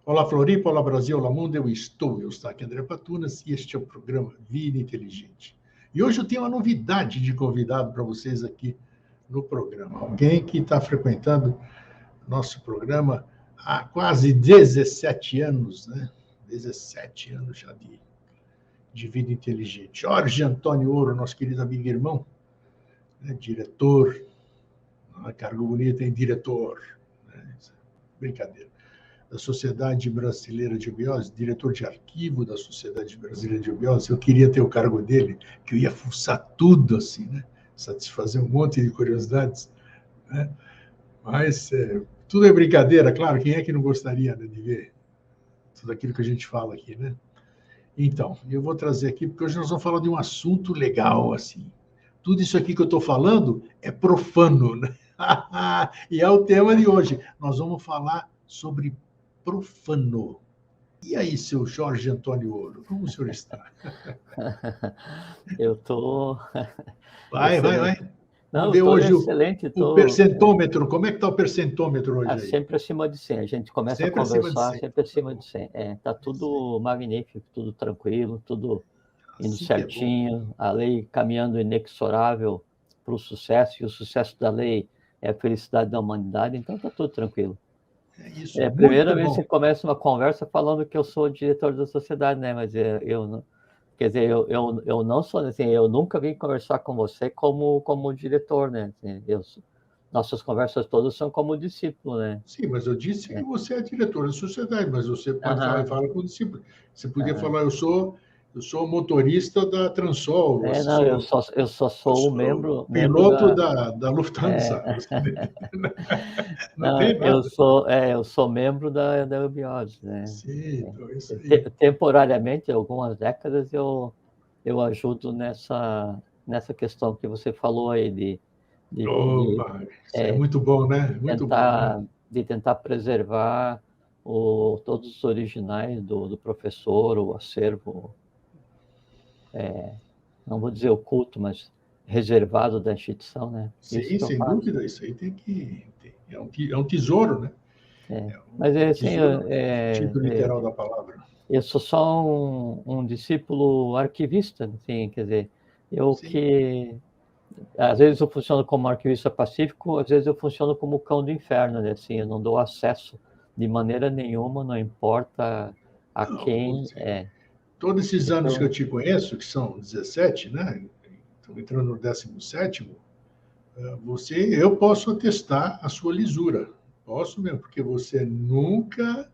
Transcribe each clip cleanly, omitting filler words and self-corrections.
Olá, Floripa, olá, Brasil, olá, mundo, eu estou aqui, André Patunas, e este é o programa Vida Inteligente. E hoje eu tenho uma novidade de convidado para vocês aqui no programa. Alguém que está frequentando nosso programa há quase 17 anos, né? 17 anos já de Vida Inteligente. Jorge Antônio Ouro, nosso querido amigo e irmão, né? Diretor, cargo bonito, hein? Diretor. Né? Brincadeira. Da Sociedade Brasileira de Biose, diretor de arquivo da Sociedade Brasileira de Biose. Eu queria ter o cargo dele, que eu ia fuçar tudo assim, né? Satisfazer um monte de curiosidades, né? Mas tudo é brincadeira, claro. Quem é que não gostaria, né, de ver tudo aquilo que a gente fala aqui, né? Então, eu vou trazer aqui, porque hoje nós vamos falar de um assunto legal, assim. Tudo isso aqui que eu estou falando é profano, né? E é o tema de hoje. Nós vamos falar sobre profano. E aí, seu Jorge Antônio Ouro, como o senhor está? Eu estou Vai. excelente. Não, Vamos eu ver estou hoje excelente, o estou percentômetro. Como é que está o percentômetro hoje aí? sempre acima de 100. A gente começa a Sempre acima de conversar 100. sempre Tá acima bom. de 100. Tá tudo magnífico, tudo tranquilo, tudo indo Assim que é bom. certinho, a lei caminhando inexorável para o sucesso, e o sucesso da lei é a felicidade da humanidade, então está tudo tranquilo. É isso, Primeira muito vez que bom. você começa uma conversa falando que eu sou diretor da sociedade, né? Mas eu não. Quer dizer, eu não sou assim, eu nunca vim conversar com você como diretor, né? Assim, nossas conversas todas são como discípulo, né? Sim, mas eu disse que você é diretor da sociedade, mas você pode falar e Aham, fala com o discípulo. Você podia aham. falar, eu sou motorista da Transol, eu Não, eu sou, só eu sou o sou membro piloto da. da É, Lufthansa. Não não, tem nada. eu sou membro da Eubiose, né? Sim, então é isso aí. Temporariamente, algumas décadas, eu ajudo nessa questão que você falou aí de Opa, isso é é, muito bom, né? Muito bom, né? tentar preservar todos os originais do professor, o acervo, não vou dizer oculto, mas reservado da instituição, né? Isso Sim, que eu sem faço. dúvida, isso aí é um tesouro, né? É Mas um assim, tesouro no sentido literal da palavra. eu sou só um discípulo arquivista, assim, quer dizer, eu Sim. que às vezes eu funciono como arquivista pacífico, às vezes eu funciono como cão do inferno, né? Assim, eu não dou acesso de maneira nenhuma, não importa a Não, quem é. todos esses anos que eu Então, te conheço, que são 17, né? Estou entrando no 17º, eu posso atestar a sua lisura. Posso mesmo, porque você nunca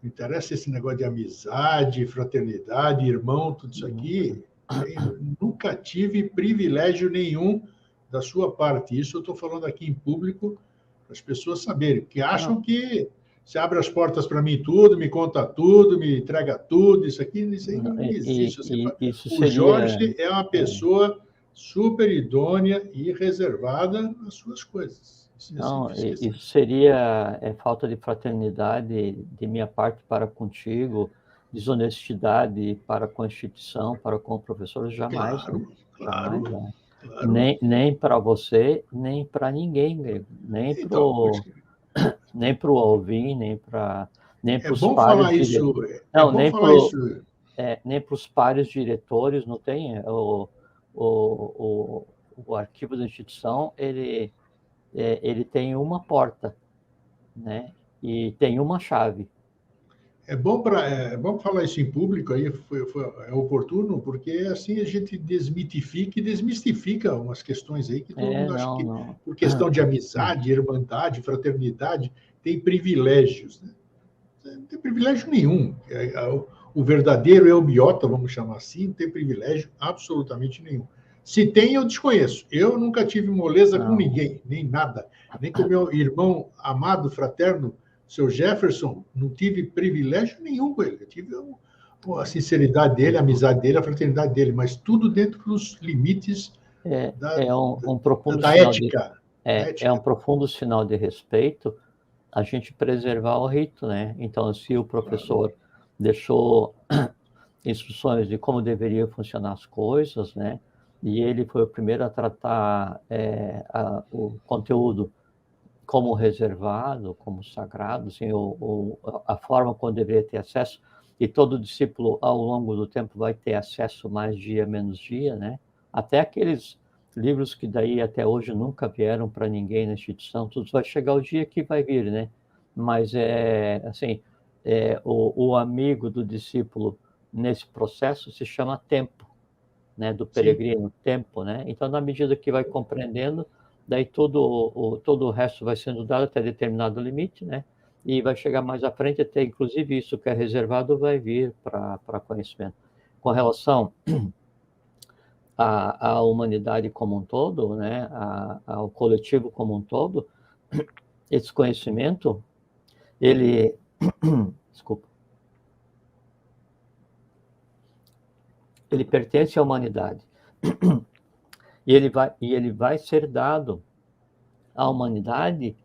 me interessa esse negócio de amizade, fraternidade, irmão, tudo isso aqui. Eu nunca tive privilégio nenhum da sua parte. Isso eu estou falando aqui em público para as pessoas saberem, que acham não, que você abre as portas para mim tudo, me conta tudo, me entrega tudo, isso aí não existe. isso O seria, Jorge é uma pessoa super idônea e reservada nas suas coisas. Eu não, sempre esqueci. isso seria falta de fraternidade de minha parte para contigo, desonestidade para com a instituição, para com o professor, jamais, né? Claro, Jamais, claro, né? claro. Nem para você, nem para ninguém, Grego. Então, por isso que Nem para o Alvin, nem é para os bom pares falar diretores. isso, Não, nem para os pares diretores, não tem. O, o arquivo da instituição, ele tem uma porta, né? E tem uma chave. é bom falar isso em público aí, é oportuno, porque assim a gente desmitifica e desmistifica umas questões aí que todo mundo acha Não, que, não. por questão de amizade, irmandade, fraternidade, tem privilégios, né? Não tem privilégio nenhum. O verdadeiro eubiota, vamos chamar assim, não tem privilégio absolutamente nenhum. Se tem, eu desconheço. Eu nunca tive moleza com Não. ninguém, nem nada. Nem com meu irmão amado, fraterno, seu Jefferson, não tive privilégio nenhum com ele. Eu tive a sinceridade dele, a amizade dele, a fraternidade dele, mas tudo dentro dos limites da, É um profundo da sinal de ética. Da é um ética. profundo sinal de respeito a gente preservar o rito, né? Então, se o Claro. professor deixou instruções de como deveriam funcionar as coisas, né? E ele foi o primeiro a tratar o conteúdo como reservado, como sagrado, assim, a forma como deveria ter acesso, e todo discípulo, ao longo do tempo, vai ter acesso mais dia, menos dia, né? Até aqueles livros que daí até hoje nunca vieram para ninguém na instituição, tudo vai chegar o dia que vai vir, né? Mas, assim, o amigo do discípulo nesse processo se chama tempo, né? Do peregrino, sim, tempo, né? Então, na medida que vai compreendendo, daí todo o resto vai sendo dado até determinado limite, né? E vai chegar mais à frente, até inclusive isso que é reservado vai vir para conhecimento. Com relação à humanidade como um todo, né? Ao coletivo como um todo, esse conhecimento, ele... Desculpa. Ele pertence à humanidade. E ele vai ser dado à humanidade,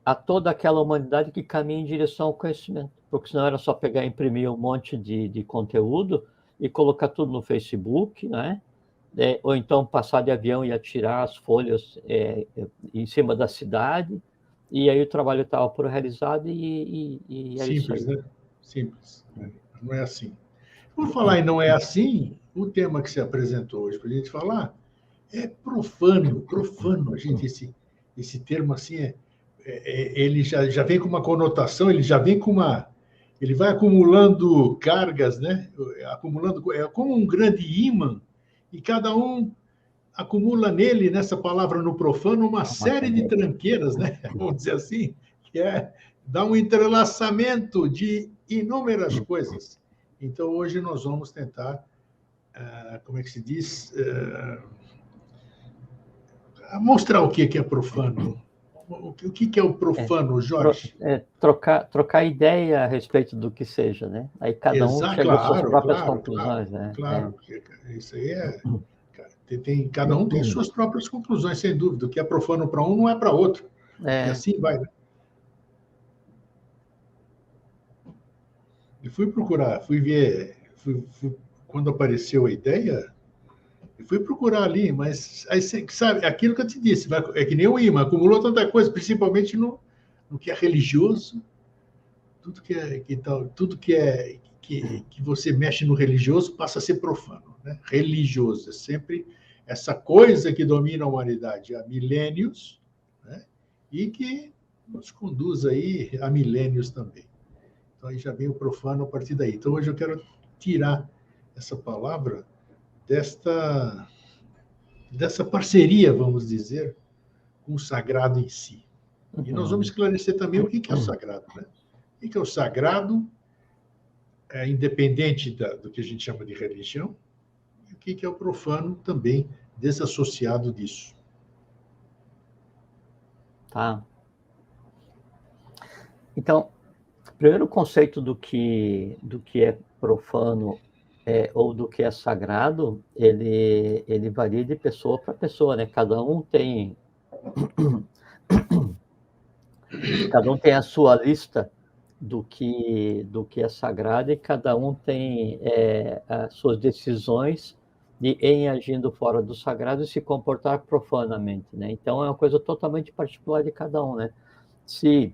a toda aquela humanidade que caminha em direção ao conhecimento. Porque senão era só pegar e imprimir um monte de conteúdo e colocar tudo no Facebook, né? Ou então passar de avião e atirar as folhas em cima da cidade, e aí o trabalho estava por realizado e é simples, isso aí. Né? Simples. Não é assim. Por falar em não é assim, o tema que se apresentou hoje para a gente falar é profano. A gente, esse termo assim, ele já vem com uma conotação, ele já vem com uma... Ele vai acumulando cargas, né? É como um grande ímã, e cada um acumula nele, nessa palavra no profano, uma série de tranqueiras, né? Vamos dizer assim, que dá um entrelaçamento de inúmeras coisas. Então, hoje nós vamos tentar, como é que se diz, mostrar o que é profano. O que é o profano, Jorge? Trocar ideia a respeito do que seja, né? Aí cada um chega às suas próprias conclusões, né? Claro, isso aí cada um tem suas próprias conclusões, sem dúvida. O que é profano para um não é para outro. E assim vai, né? E fui procurar, fui ver, quando apareceu a ideia, eu fui procurar ali, mas aí, sabe, aquilo que eu te disse, é que nem o imã, acumulou tanta coisa, principalmente no que é religioso, tudo que você mexe no religioso passa a ser profano, né? Religioso é sempre essa coisa que domina a humanidade há milênios, né? E que nos conduz aí a milênios também. Então aí já vem o profano a partir daí. Então hoje eu quero tirar essa palavra dessa parceria, vamos dizer, com o sagrado em si. E nós vamos esclarecer também o que é o sagrado, né? O que é o sagrado, independente do que a gente chama de religião, e o que é o profano também desassociado disso. Tá. Então, o primeiro conceito do que é profano ou do que é sagrado, ele varia de pessoa para pessoa, né? Cada um tem a sua lista do que é sagrado, e cada um tem as suas decisões em agindo fora do sagrado e se comportar profanamente, né? Então é uma coisa totalmente particular de cada um, né? Se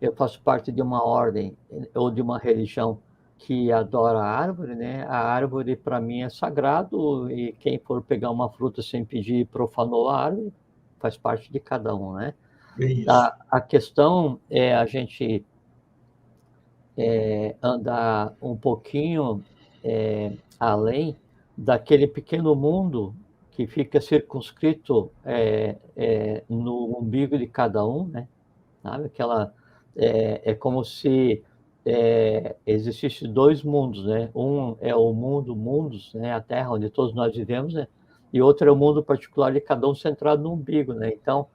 eu faço parte de uma ordem ou de uma religião que adora a árvore, né? A árvore para mim é sagrado, e quem for pegar uma fruta sem pedir profanou a árvore, faz parte de cada um, né? A questão é a gente andar um pouquinho além daquele pequeno mundo que fica circunscrito no umbigo de cada um, né? Sabe? É como se existisse dois mundos, né? Um é o mundo, mundos, né? A Terra, onde todos nós vivemos, né? E outro é o mundo particular de cada um centrado no umbigo, né? Então,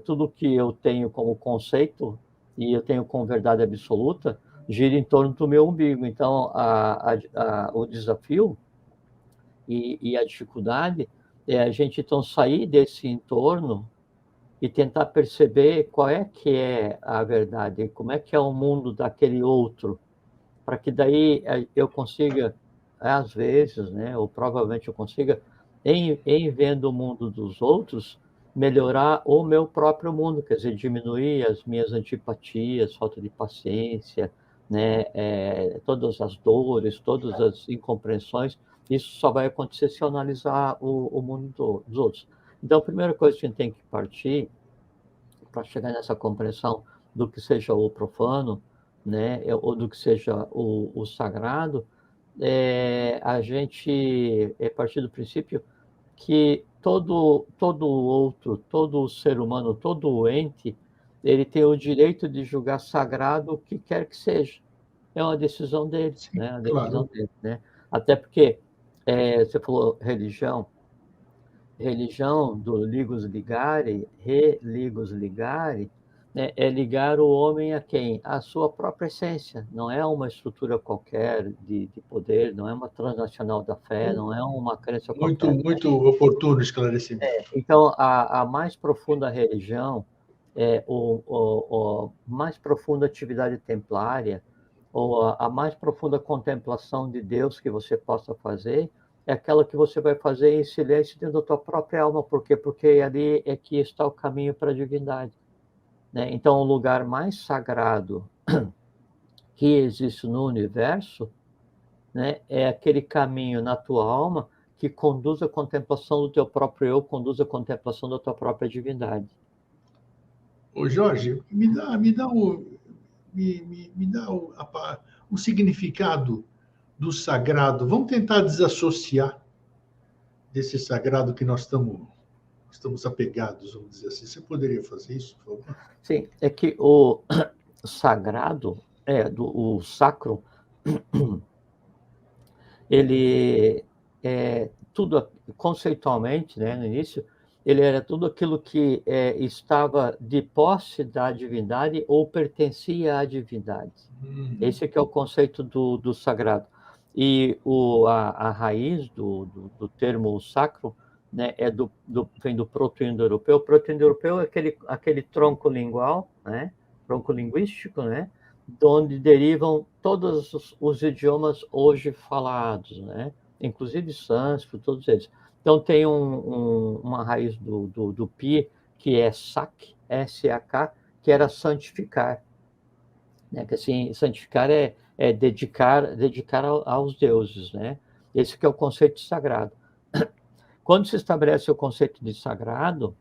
tudo que eu tenho como conceito e eu tenho como verdade absoluta gira em torno do meu umbigo. Então, o desafio e a dificuldade é a gente, então, sair desse entorno e tentar perceber qual é que é a verdade, como é que é o mundo daquele outro, para que daí eu consiga, às vezes, né, ou provavelmente eu consiga, em vendo o mundo dos outros, melhorar o meu próprio mundo, quer dizer, diminuir as minhas antipatias, falta de paciência, né, todas as dores, todas as incompreensões. Isso só vai acontecer se eu analisar o mundo dos outros. Então, a primeira coisa que a gente tem que partir para chegar nessa compreensão do que seja o profano, né, ou do que seja o sagrado, a gente partir do princípio que todo outro, todo ser humano, todo ente, ele tem o direito de julgar sagrado o que quer que seja. É uma decisão dele, Sim, né? A decisão claro. dele, né? Até porque você falou religião do Ligus Ligare, religus ligare, né, é ligar o homem a quem? A sua própria essência. Não é uma estrutura qualquer de poder, não é uma transnacional da fé, não é uma crença Muito, qualquer. muito oportuno esclarecimento. Então, a mais profunda religião, a mais profunda atividade templária, ou a mais profunda contemplação de Deus que você possa fazer, é aquela que você vai fazer em silêncio dentro da tua própria alma. Por quê? Porque ali é que está o caminho para a divindade, né? Então, o lugar mais sagrado que existe no universo, né, é aquele caminho na tua alma que conduz à contemplação do teu próprio eu, conduz à contemplação da tua própria divindade. Ô Jorge, me dá o significado do sagrado. Vamos tentar desassociar desse sagrado que nós estamos apegados, vamos dizer assim. Você poderia fazer isso, por favor? Sim, é que o sagrado, o sacro, ele é tudo, conceitualmente, né, no início, ele era tudo aquilo que estava de posse da divindade ou pertencia à divindade. Esse que é o conceito do sagrado. E a raiz do termo sacro, né, vem do proto-indo-europeu. O proto-indo-europeu é aquele tronco lingual, né, tronco linguístico, né, de onde derivam todos os idiomas hoje falados, né, inclusive sânscrito, todos eles. Então, tem uma raiz do pi, que é sak, S-A-K, que era santificar, né? Que assim, santificar é dedicar aos deuses, né? Esse que é o conceito de sagrado. Quando se estabelece o conceito de sagrado,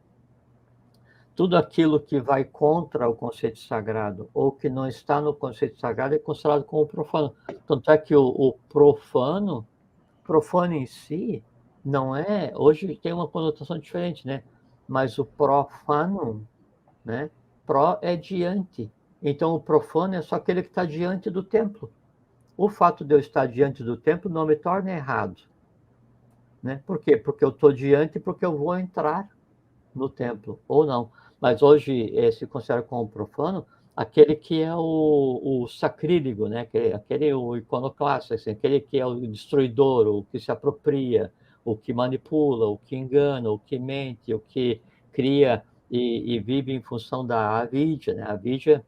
tudo aquilo que vai contra o conceito sagrado ou que não está no conceito sagrado é considerado como profano. Tanto é que o profano em si, não é... Hoje tem uma conotação diferente, né? Mas o profano, né? Pro é diante. Então, o profano é só aquele que está diante do templo. O fato de eu estar diante do templo não me torna errado, né? Por quê? Porque eu estou diante, porque eu vou entrar no templo, ou não. Mas hoje se considera como profano aquele que é o sacrílego, né? Aquele o iconoclasta, assim, aquele que é o destruidor, o que se apropria, o que manipula, o que engana, o que mente, o que cria e vive em função da avidya, né? A avidya,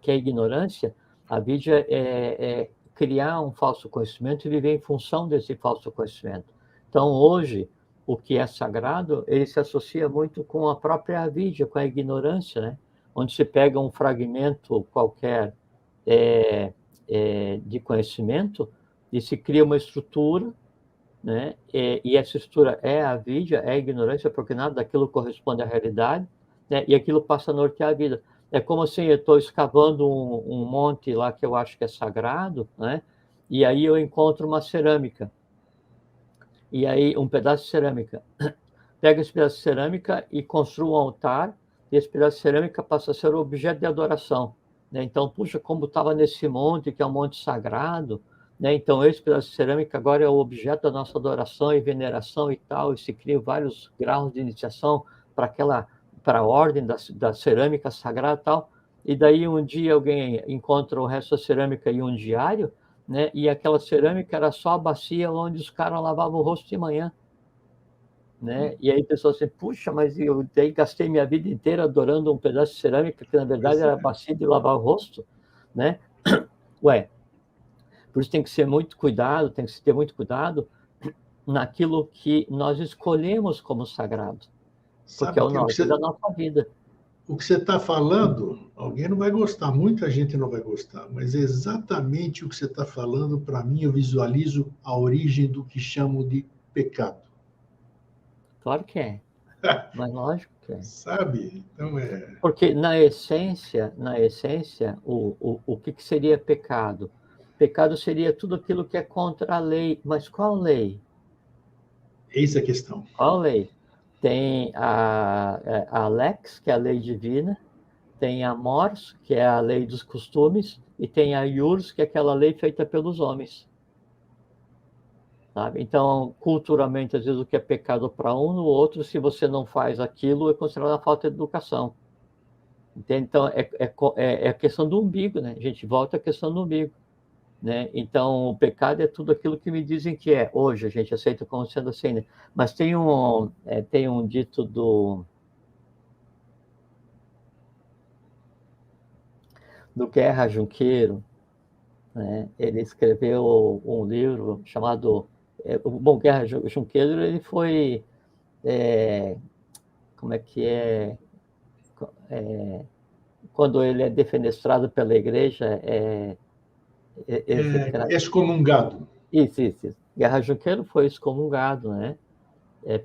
que é a ignorância, a avidya é criar um falso conhecimento e viver em função desse falso conhecimento. Então, hoje, o que é sagrado, ele se associa muito com a própria avidya, com a ignorância, né? Onde se pega um fragmento qualquer de conhecimento e se cria uma estrutura, né? E essa estrutura é a avidya, é a ignorância, porque nada daquilo corresponde à realidade, né? E aquilo passa a nortear a vida. É como assim, eu estou escavando um monte lá que eu acho que é sagrado, né? E aí eu encontro uma cerâmica. E aí, um pedaço de cerâmica. Pega esse pedaço de cerâmica e construa um altar, e esse pedaço de cerâmica passa a ser objeto de adoração, né? Então, puxa, como estava nesse monte, que é um monte sagrado, né? Então, esse pedaço de cerâmica agora é o objeto da nossa adoração e veneração e tal, e se criam vários graus de iniciação para a ordem da cerâmica sagrada e tal. E daí, um dia, alguém encontra o resto da cerâmica em um diário, né? E aquela cerâmica era só a bacia onde os caras lavavam o rosto de manhã, né? E aí a pessoa assim, puxa, mas eu daí gastei minha vida inteira adorando um pedaço de cerâmica que na verdade era bacia de lavar o rosto, né? Ué, por isso tem que ser muito cuidado, tem que ter muito cuidado naquilo que nós escolhemos como sagrado, porque é o que norte da nossa vida. o que você está falando, alguém não vai gostar, muita gente não vai gostar, mas é exatamente o que você está falando, para mim, eu visualizo a origem do que chamo de pecado. Claro que é, mas lógico que é. Sabe? Então é. Porque na essência, o que seria pecado? Pecado seria tudo aquilo que é contra a lei. Mas qual lei? Eis a questão. Qual lei? Tem a lex, que é a lei divina, tem a mors, que é a lei dos costumes, e tem a ius, que é aquela lei feita pelos homens. Sabe? Então, culturalmente, às vezes o que é pecado para um, no outro, se você não faz aquilo, é considerado falta de educação. Entende? Então, é a questão do umbigo, né? A gente volta à questão do umbigo. Né? Então, o pecado é tudo aquilo que me dizem que é. Hoje a gente aceita como sendo assim, né? Mas tem um dito do Guerra Junqueiro, né? Ele escreveu um livro chamado... Bom, Guerra Junqueiro, ele foi... como é que é? Quando ele é defenestrado pela igreja, excomungado. Isso. Guerra Junqueiro foi excomungado, né?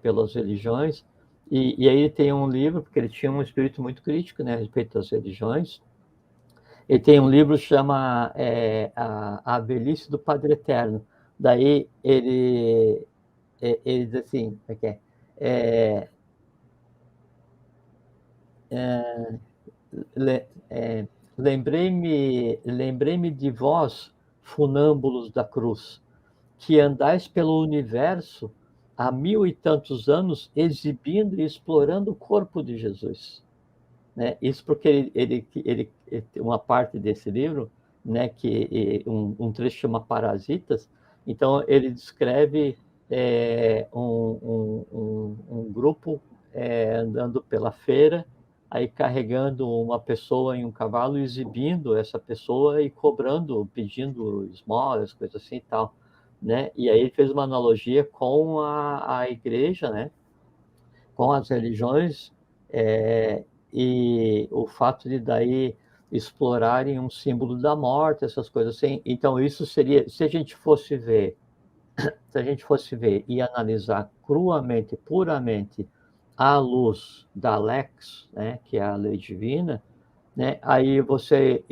Pelas religiões. E aí tem um livro, porque ele tinha um espírito muito crítico, né, a respeito das religiões. Ele tem um livro que chama A Velhice do Padre Eterno. Daí ele diz assim, lembrei-me de vós, funâmbulos da cruz, que andais pelo universo há 1000 e tantos anos, exibindo e explorando o corpo de Jesus. Né? Isso porque ele uma parte desse livro, né, que um trecho chama Parasitas, então ele descreve um grupo andando pela feira, aí carregando uma pessoa em um cavalo, exibindo essa pessoa e cobrando, pedindo esmolas, coisas assim e tal. Né? E aí ele fez uma analogia com a igreja, né? Com as religiões, e o fato de daí explorarem um símbolo da morte, essas coisas assim. Então isso seria, se a gente fosse ver e analisar cruamente, puramente, à luz da lex, né, que é a lei divina, né, aí você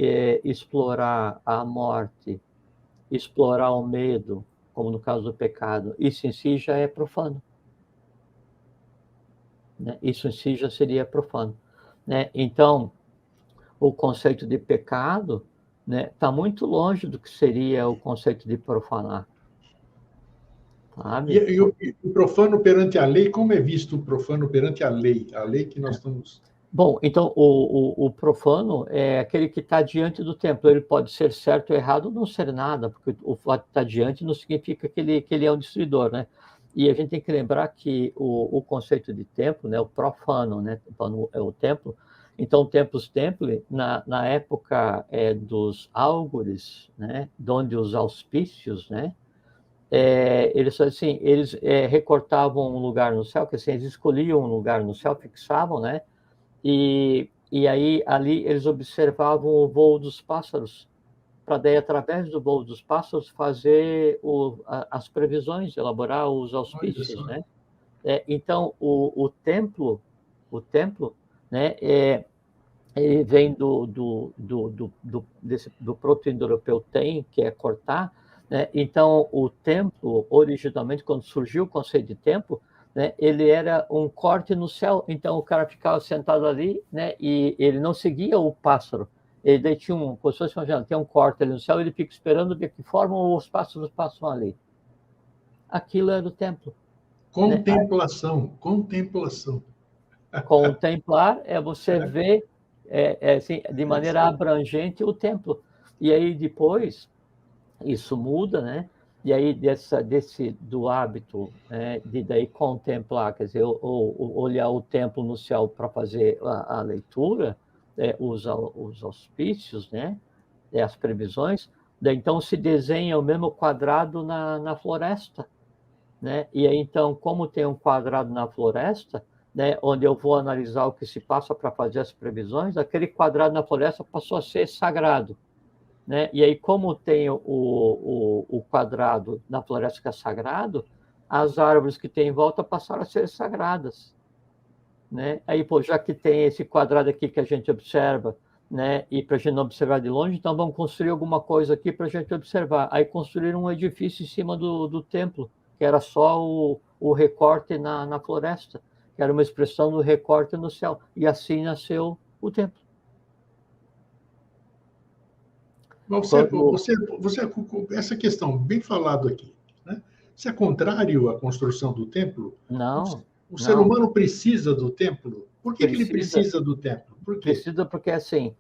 explorar a morte, explorar o medo, como no caso do pecado, isso em si já é profano. Né? Isso em si já seria profano. Né? Então, o conceito de pecado está muito longe do que seria o conceito de profanar. Sabe? E o profano perante a lei, como é visto o profano perante a lei? A lei que nós estamos... Bom, então o profano é aquele que está diante do templo. Ele pode ser certo ou errado ou não ser nada, porque o fato de estar diante não significa que ele é um destruidor, né? E a gente tem que lembrar que o conceito de templo, né, o profano, né, é o templo. Então, templos templi, na época dos álgures, né, onde os auspícios, né, eles recortavam um lugar no céu, que assim, eles escolhiam um lugar no céu, fixavam, né, e aí ali eles observavam o voo dos pássaros, para daí, através do voo dos pássaros, fazer as previsões, elaborar os auspícios, né? Então, o templo, né, ele vem do proto-indo-europeu tem, que é cortar, né? Então, o templo, originalmente, quando surgiu o conceito de templo, né, ele era um corte no céu, então o cara ficava sentado ali, né, e ele não seguia o pássaro. Ele daí tinha como se fosse uma janela, tem um corte ali no céu, ele fica esperando de que forma os pássaros passam ali. Aquilo era o templo. Contemplação, né? Contemplação. Contemplar é você ver assim, de maneira abrangente o templo. E aí depois isso muda, né? E aí do hábito, né, de daí contemplar, quer dizer, ou olhar o templo no céu para fazer a leitura, os auspícios, né? As previsões, daí então se desenha o mesmo quadrado na floresta, né? E aí então, como tem um quadrado na floresta, né, onde eu vou analisar o que se passa para fazer as previsões, aquele quadrado na floresta passou a ser sagrado. Né? E aí, como tem o quadrado na floresta que é sagrado, as árvores que tem em volta passaram a ser sagradas. Né? Aí, pô, já que tem esse quadrado aqui que a gente observa, né, e para a gente não observar de longe, então vamos construir alguma coisa aqui para a gente observar. Aí construíram um edifício em cima do templo, que era só o recorte na floresta, que era uma expressão do recorte no céu. E assim nasceu o templo. Essa questão, bem falado aqui, né? Você é contrário à construção do templo? Não. O ser humano precisa do templo? Por que ele precisa do templo? Por quê? Precisa porque, assim,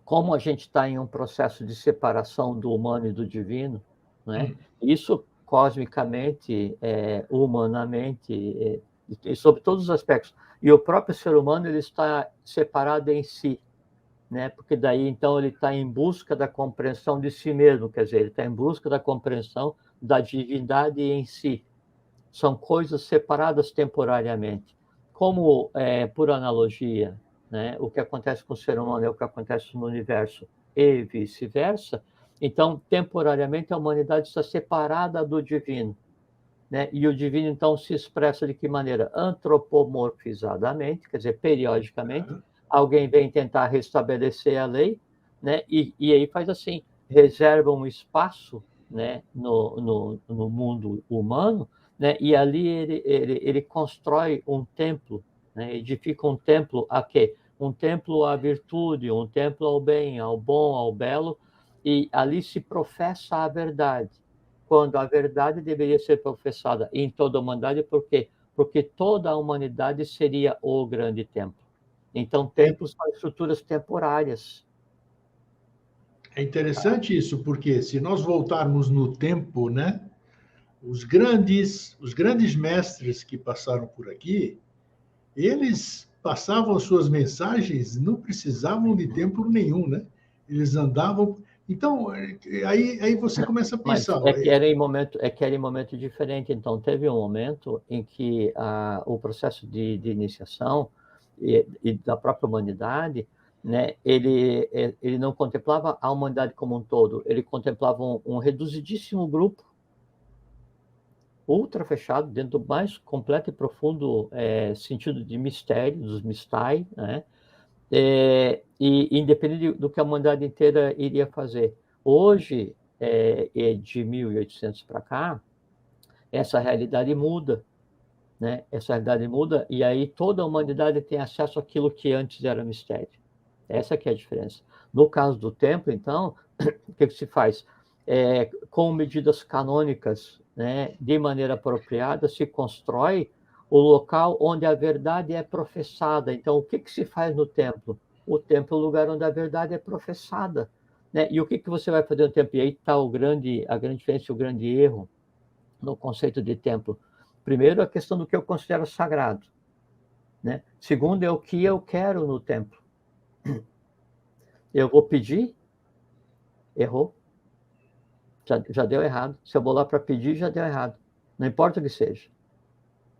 como a gente está em um processo de separação do humano e do divino, né? Isso cosmicamente, humanamente, e sobre todos os aspectos. E o próprio ser humano ele está separado em si, né? Porque daí, então, ele está em busca da compreensão de si mesmo, quer dizer, ele está em busca da compreensão da divindade em si. São coisas separadas temporariamente. Como, por analogia, né, o que acontece com o ser humano é o que acontece no universo e vice-versa, então, temporariamente, a humanidade está separada do divino. Né? E o divino, então, se expressa de que maneira? Antropomorfizadamente, quer dizer, periodicamente, alguém vem tentar restabelecer a lei, né? E aí faz assim, reserva um espaço, né, no mundo humano, né? E ali ele constrói um templo, né? Edifica um templo a quê? Um templo à virtude, um templo ao bem, ao bom, ao belo, e ali se professa a verdade, quando a verdade deveria ser professada em toda a humanidade, por quê? Porque toda a humanidade seria o grande templo. Então, templos são estruturas temporárias. É interessante isso, porque se nós voltarmos no tempo, né, os grandes mestres que passaram por aqui, eles passavam suas mensagens, não precisavam de templo nenhum, né? Eles andavam. Então, aí você começa a pensar. Mas que era em momento diferente. Então, teve um momento em que o processo de iniciação e da própria humanidade, né, ele não contemplava a humanidade como um todo, ele contemplava um reduzidíssimo grupo, ultra fechado, dentro do mais completo e profundo sentido de mistério, dos mistai, né? E independente do que a humanidade inteira iria fazer. Hoje, de 1800 para cá, essa realidade muda, né? Essa realidade muda e aí toda a humanidade tem acesso àquilo que antes era mistério. Essa que é a diferença. No caso do templo, então, o que se faz? Com medidas canônicas, né, de maneira apropriada, se constrói o local onde a verdade é professada. Então, o que se faz no templo? O templo é o lugar onde a verdade é professada. Né? E o que você vai fazer no templo? E aí está a grande diferença, o grande erro no conceito de templo. Primeiro, a questão do que eu considero sagrado. Né? Segundo, é o que eu quero no templo. Eu vou pedir, errou, já deu errado. Se eu vou lá para pedir, já deu errado. Não importa o que seja.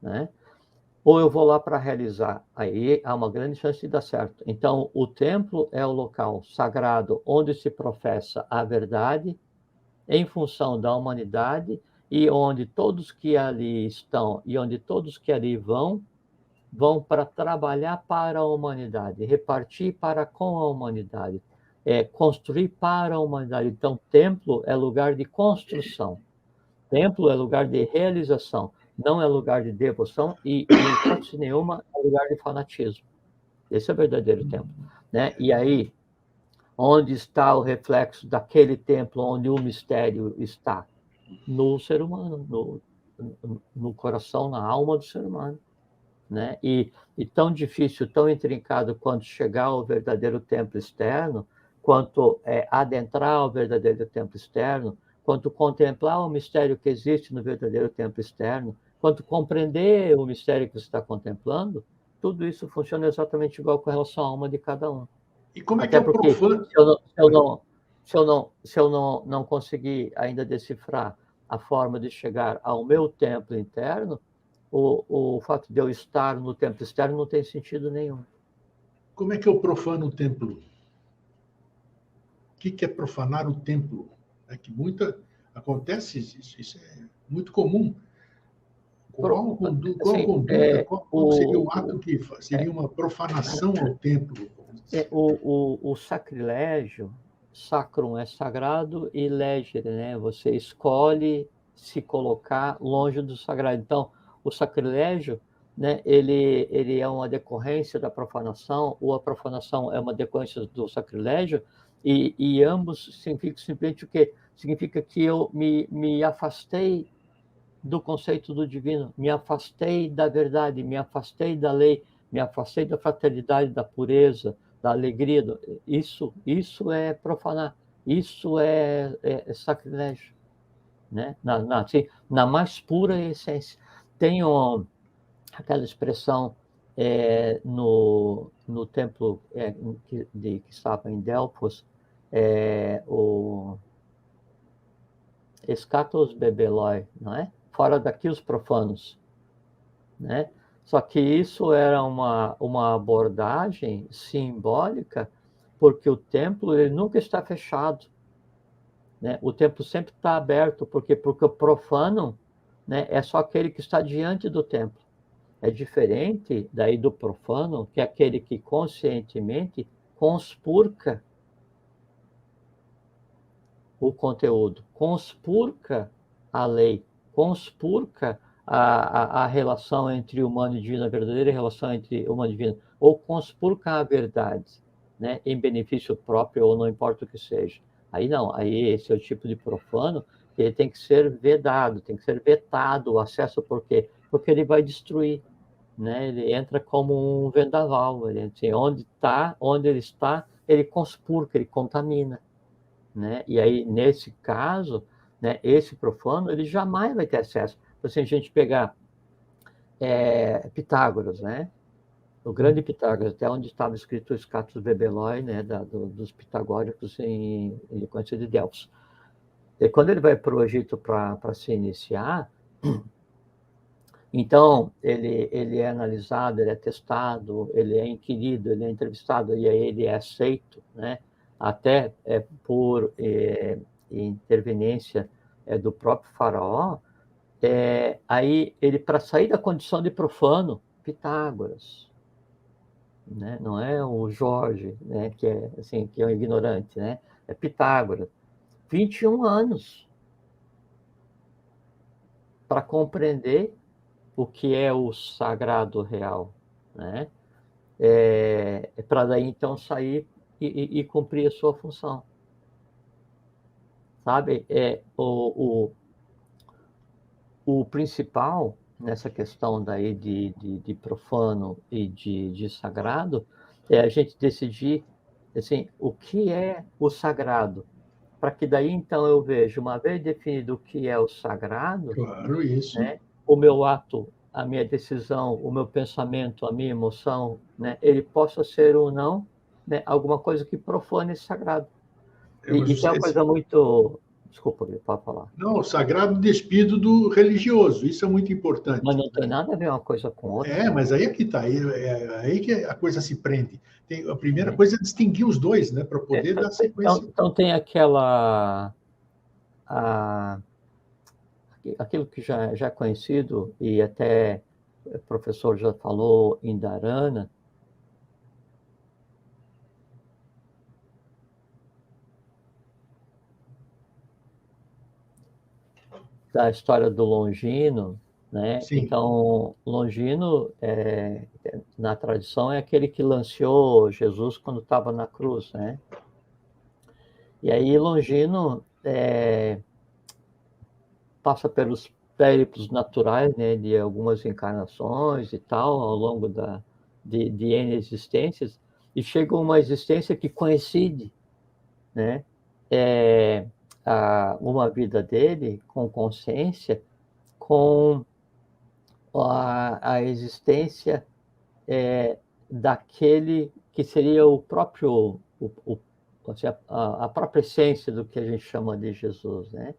Né? Ou eu vou lá para realizar, aí há uma grande chance de dar certo. Então, o templo é o local sagrado onde se professa a verdade em função da humanidade e onde todos que ali estão e onde todos que ali vão para trabalhar para a humanidade, repartir para com a humanidade, construir para a humanidade. Então, templo é lugar de construção, templo é lugar de realização, não é lugar de devoção e, em hipótese nenhuma, é lugar de fanatismo. Esse é o verdadeiro templo. Né? E aí, onde está o reflexo daquele templo onde o mistério está? No ser humano, no coração, na alma do ser humano. Né? E tão difícil, tão intrincado quanto chegar ao verdadeiro templo externo, quanto adentrar ao verdadeiro templo externo, quanto contemplar o mistério que existe no verdadeiro templo externo, quanto compreender o mistério que você está contemplando, tudo isso funciona exatamente igual com relação à alma de cada um. E como é Até que é o porque profano? se eu não conseguir ainda decifrar a forma de chegar ao meu templo interno, o fato de eu estar no templo externo não tem sentido nenhum. Como é que eu profano o templo? O que é profanar o templo? É que acontece isso é muito comum. Qual Assim, conduta, qual seria o ato que seria uma profanação ao templo? O sacrilégio, sacrum é sagrado e legere, né? Você escolhe se colocar longe do sagrado. Então, o sacrilégio, né, ele é uma decorrência da profanação, ou a profanação é uma decorrência do sacrilégio, e ambos significam simplesmente o quê? Significa que eu me afastei do conceito do divino, me afastei da verdade, me afastei da lei, me afastei da fraternidade, da pureza, da alegria. Isso é profanar, isso é sacrilégio, né? Assim, na mais pura essência. Tem aquela expressão no templo que estava em Delfos, o escatos bebeloi, não é? Fora daqui os profanos, né? Só que isso era uma abordagem simbólica, porque o templo ele nunca está fechado, né? O templo sempre está aberto, porque o profano, né, é só aquele que está diante do templo. É diferente daí do profano, que é aquele que conscientemente conspurca o conteúdo, conspurca a lei, conspurca a relação entre humano e divino, a verdadeira relação entre humano e divino, ou conspurca a verdade, né, em benefício próprio ou não importa o que seja. Aí não, aí esse é o tipo de profano que ele tem que ser vedado, tem que ser vetado o acesso, por quê? Porque ele vai destruir, né? Ele entra como um vendaval, assim, onde ele está, ele conspurca, ele contamina. Né? E aí, nesse caso, né, esse profano, ele jamais vai ter acesso. Então, se a gente pegar Pitágoras, né? O grande Pitágoras, até onde estava escrito o Scatus Bebeloi, né, dos pitagóricos ele conhecido de Delfos. E quando ele vai para o Egito para se iniciar, então ele é analisado, ele é testado, ele é inquirido, ele é entrevistado, e aí ele é aceito, né? Até por interveniência do próprio faraó, aí ele, para sair da condição de profano, Pitágoras, né? Não é o Jorge, né? Que é assim, que é um ignorante, né? É Pitágoras, 21 anos para compreender o que é o sagrado real, né? Para daí então sair e cumprir a sua função, sabe? O principal nessa questão daí de profano e de sagrado é a gente decidir assim, o que é o sagrado, para que daí então eu veja, uma vez definido o que é o sagrado, Claro, isso. né, o meu ato, a minha decisão, o meu pensamento, a minha emoção, né, ele possa ser ou não, né, alguma coisa que profane esse sagrado. Mas E tem uma coisa muito... Desculpa, pode falar. não, o sagrado despido do religioso, isso é muito Mas importante. não tem nada a ver uma coisa com outra. Mas aí é que está, aí que a coisa se prende. A primeira Né? coisa é distinguir os dois, né, para poder dar sequência. Então tem aquilo que já é conhecido, e até o professor já falou em Dharana, da história do Longino, né? Sim, Então, Longino, na tradição, é aquele que lanceou Jesus quando estava na cruz, né? E aí Longino passa pelos périplos naturais, né, de algumas encarnações e tal, ao longo de N existências, e chega a uma existência que coincide, né, uma vida dele com consciência com a existência daquele que seria o próprio, assim, a própria essência do que a gente chama de Jesus, né?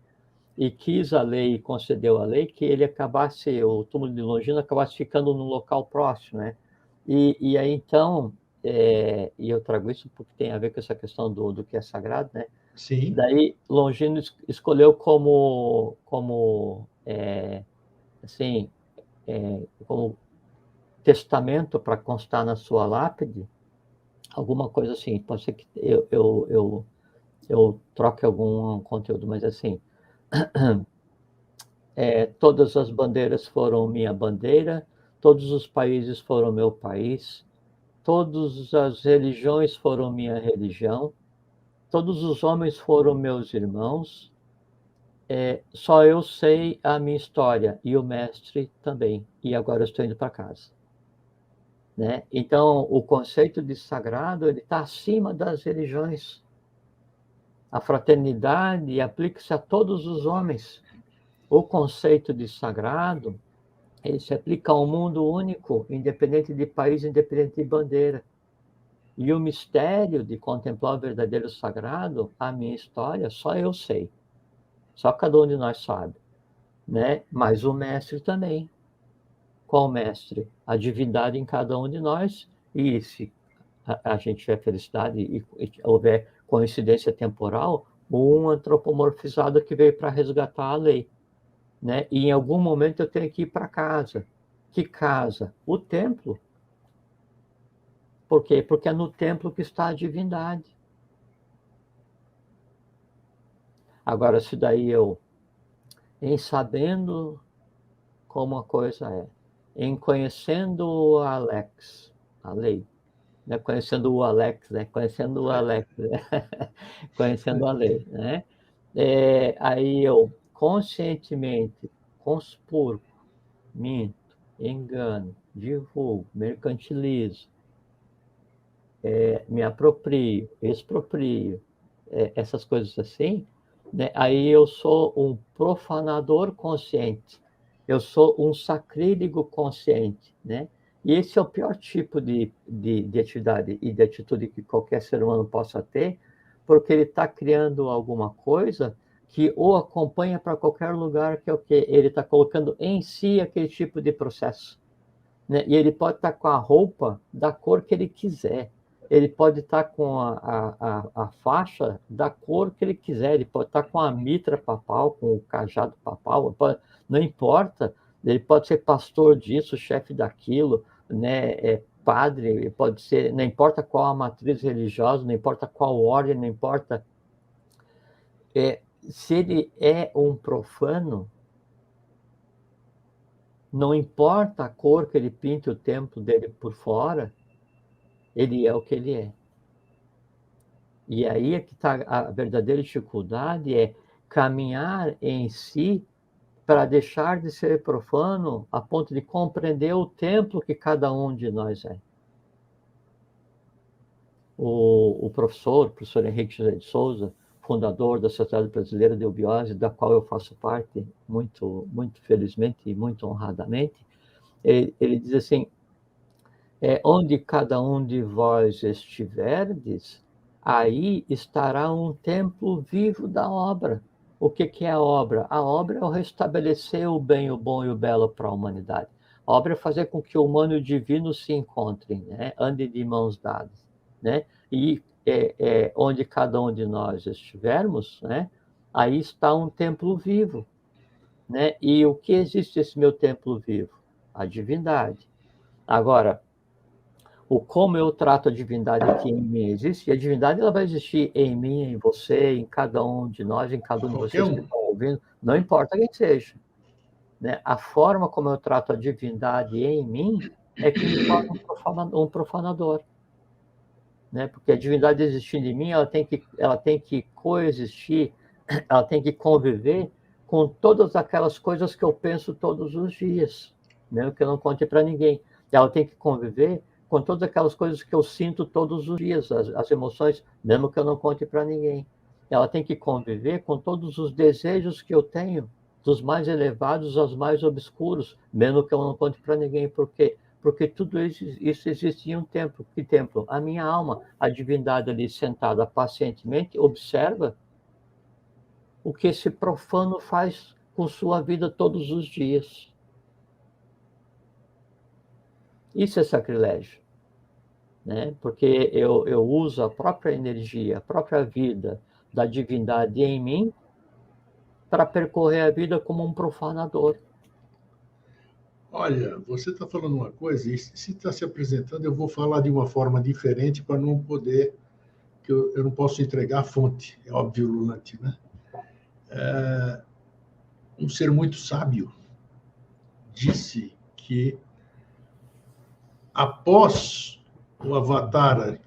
e quis a lei, concedeu a lei, que ele acabasse, o túmulo de Longino acabasse ficando num local próximo, né? E aí, então, e eu trago isso porque tem a ver com essa questão do que é sagrado, né? Sim. Daí, Longino escolheu como assim, como testamento para constar na sua lápide, alguma coisa assim, pode ser que eu troque algum conteúdo, mas assim, todas as bandeiras foram minha bandeira, todos os países foram meu país, todas as religiões foram minha religião, todos os homens foram meus irmãos, só eu sei a minha história e o mestre também, e agora eu estou indo para casa. Né? Então, o conceito de sagrado ele está acima das religiões. A fraternidade aplica-se a todos os homens. O conceito de sagrado ele se aplica a um mundo único, independente de país, independente de bandeira. E o mistério de contemplar o verdadeiro sagrado, a minha história, só eu sei. Só cada um de nós sabe. Né? Mas o mestre também. Qual mestre? A divindade em cada um de nós. E se a gente tiver felicidade e houver coincidência temporal, um antropomorfizado que veio para resgatar a lei. Né? E em algum momento eu tenho que ir para casa. Que casa? O templo. Por quê? Porque é no templo que está a divindade. Agora, se daí eu, em sabendo como a coisa é, em conhecendo o Alex, a lei, né? Conhecendo o Alex, né? Conhecendo o Alex, né? Conhecendo a lei, né? Aí eu conscientemente conspuro, minto, engano, divulgo, mercantilizo, me aproprio, exproprio, essas coisas assim, né? Aí eu sou um profanador consciente, eu sou um sacrílego consciente, né? E esse é o pior tipo de atividade e de atitude que qualquer ser humano possa ter, porque ele está criando alguma coisa que o acompanha para qualquer lugar, que é o quê? Ele está colocando em si aquele tipo de processo. Né? E ele pode estar com a roupa da cor que ele quiser. Ele pode estar com a faixa da cor que ele quiser. Ele pode estar com a mitra papal, com o cajado papal. Não importa. Ele pode ser pastor disso, chefe daquilo, né? Padre, pode ser. Não importa qual a matriz religiosa, não importa qual ordem, não importa. Se ele é um profano, não importa a cor que ele pinte o templo dele por fora, ele é o que ele é. E aí é que está a verdadeira dificuldade, é caminhar em si para deixar de ser profano a ponto de compreender o templo que cada um de nós é. O professor Henrique José de Souza, fundador da Sociedade Brasileira de Eubiose, da qual eu faço parte, muito, muito felizmente e muito honradamente, ele diz assim, onde cada um de vós estiverdes, aí estará um templo vivo da obra. O que é a obra? A obra é o restabelecer o bem, o bom e o belo para a humanidade. A obra é fazer com que o humano e o divino se encontrem, né? Andem de mãos dadas. Né? E onde cada um de nós estivermos, né? Aí está um templo vivo. Né? E o que existe esse meu templo vivo? A divindade. Agora, o como eu trato a divindade que em mim existe, e a divindade ela vai existir em mim, em você, em cada um de nós, em cada um de vocês que estão ouvindo, não importa quem seja. Né? A forma como eu trato a divindade em mim é que me torna um profanador. Né? Porque a divindade existindo em mim, ela tem que coexistir, ela tem que conviver com todas aquelas coisas que eu penso todos os dias, mesmo que eu não conte para ninguém. Ela tem que conviver com todas aquelas coisas que eu sinto todos os dias, as emoções, mesmo que eu não conte para ninguém. Ela tem que conviver com todos os desejos que eu tenho, dos mais elevados aos mais obscuros, mesmo que eu não conte para ninguém, porque tudo isso existe em um templo. Que templo? A minha alma, a divindade ali sentada pacientemente, observa o que esse profano faz com sua vida todos os dias. Isso é sacrilégio, né? Porque eu uso a própria energia, a própria vida da divindade em mim para percorrer a vida como um profanador. Olha, você está falando uma coisa, e se está se apresentando, eu vou falar de uma forma diferente para não poder, que eu não posso entregar a fonte, é óbvio, Lulante, né? Um ser muito sábio disse que após o Avatar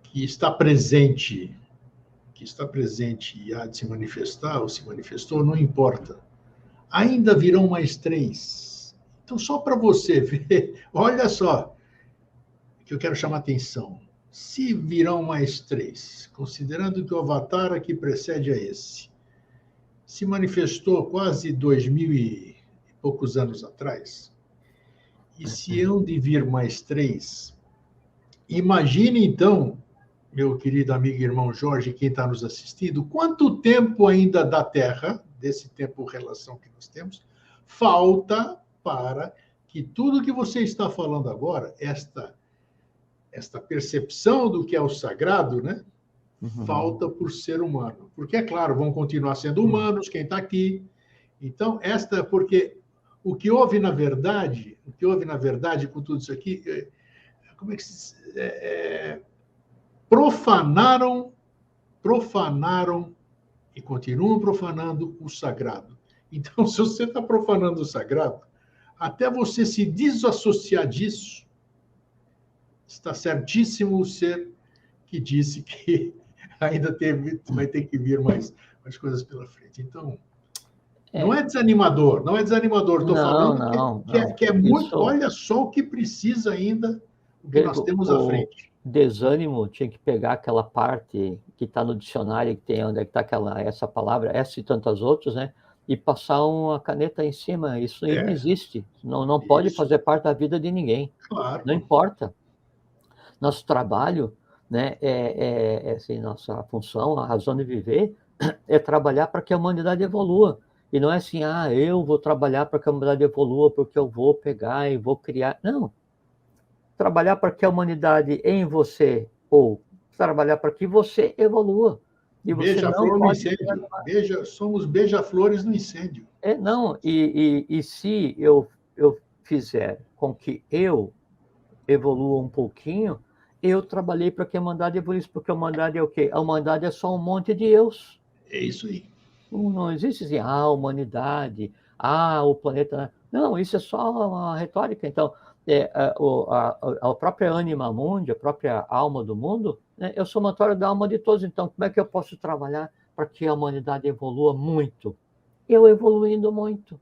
que está presente e há de se manifestar, ou se manifestou, não importa. Ainda virão mais 3. Então, só para você ver, olha só, que eu quero chamar a atenção. Se virão mais 3, considerando que o Avatar que precede a esse se manifestou quase 2000 e poucos anos atrás, e se hão de vir mais 3, imagine então, meu querido amigo e irmão Jorge, quem está nos assistindo, quanto tempo ainda da Terra, desse tempo relação que nós temos, falta para que tudo que você está falando agora, esta percepção do que é o sagrado, né, falta por ser humano. Porque, é claro, vão continuar sendo humanos, quem está aqui. Então, porque o que houve na verdade com tudo isso aqui, como é que se profanaram e continuam profanando o sagrado. Então, se você está profanando o sagrado, até você se desassociar disso, está certíssimo o ser que disse que ainda vai ter que vir mais coisas pela frente. Então, não é desanimador, estou falando que é muito. Isso... Olha só o que precisa ainda, o que nós temos à frente. Desânimo tinha que pegar aquela parte que está no dicionário, que tem onde é que está essa palavra, essa e tantas outras, né? E passar uma caneta em cima. Isso não existe. Não pode fazer parte da vida de ninguém. Claro. Não importa. Nosso trabalho, né, assim, nossa função, a razão de viver, é trabalhar para que a humanidade evolua. E não é assim, eu vou trabalhar para que a humanidade evolua porque eu vou pegar e vou criar. Não. Trabalhar para que a humanidade em você, ou trabalhar para que você evolua. E beija-flor no incêndio. Somos beija-flores no incêndio. E se eu fizer com que eu evolua um pouquinho, eu trabalhei para que a humanidade evoluísse, porque a humanidade é o quê? A humanidade é só um monte de eus. É isso aí. Não existe assim, a humanidade, o planeta. Não, isso é só uma retórica. Então, a própria anima mundi, a própria alma do mundo, né, é o somatório da alma de todos. Então, como é que eu posso trabalhar para que a humanidade evolua muito? Eu evoluindo muito.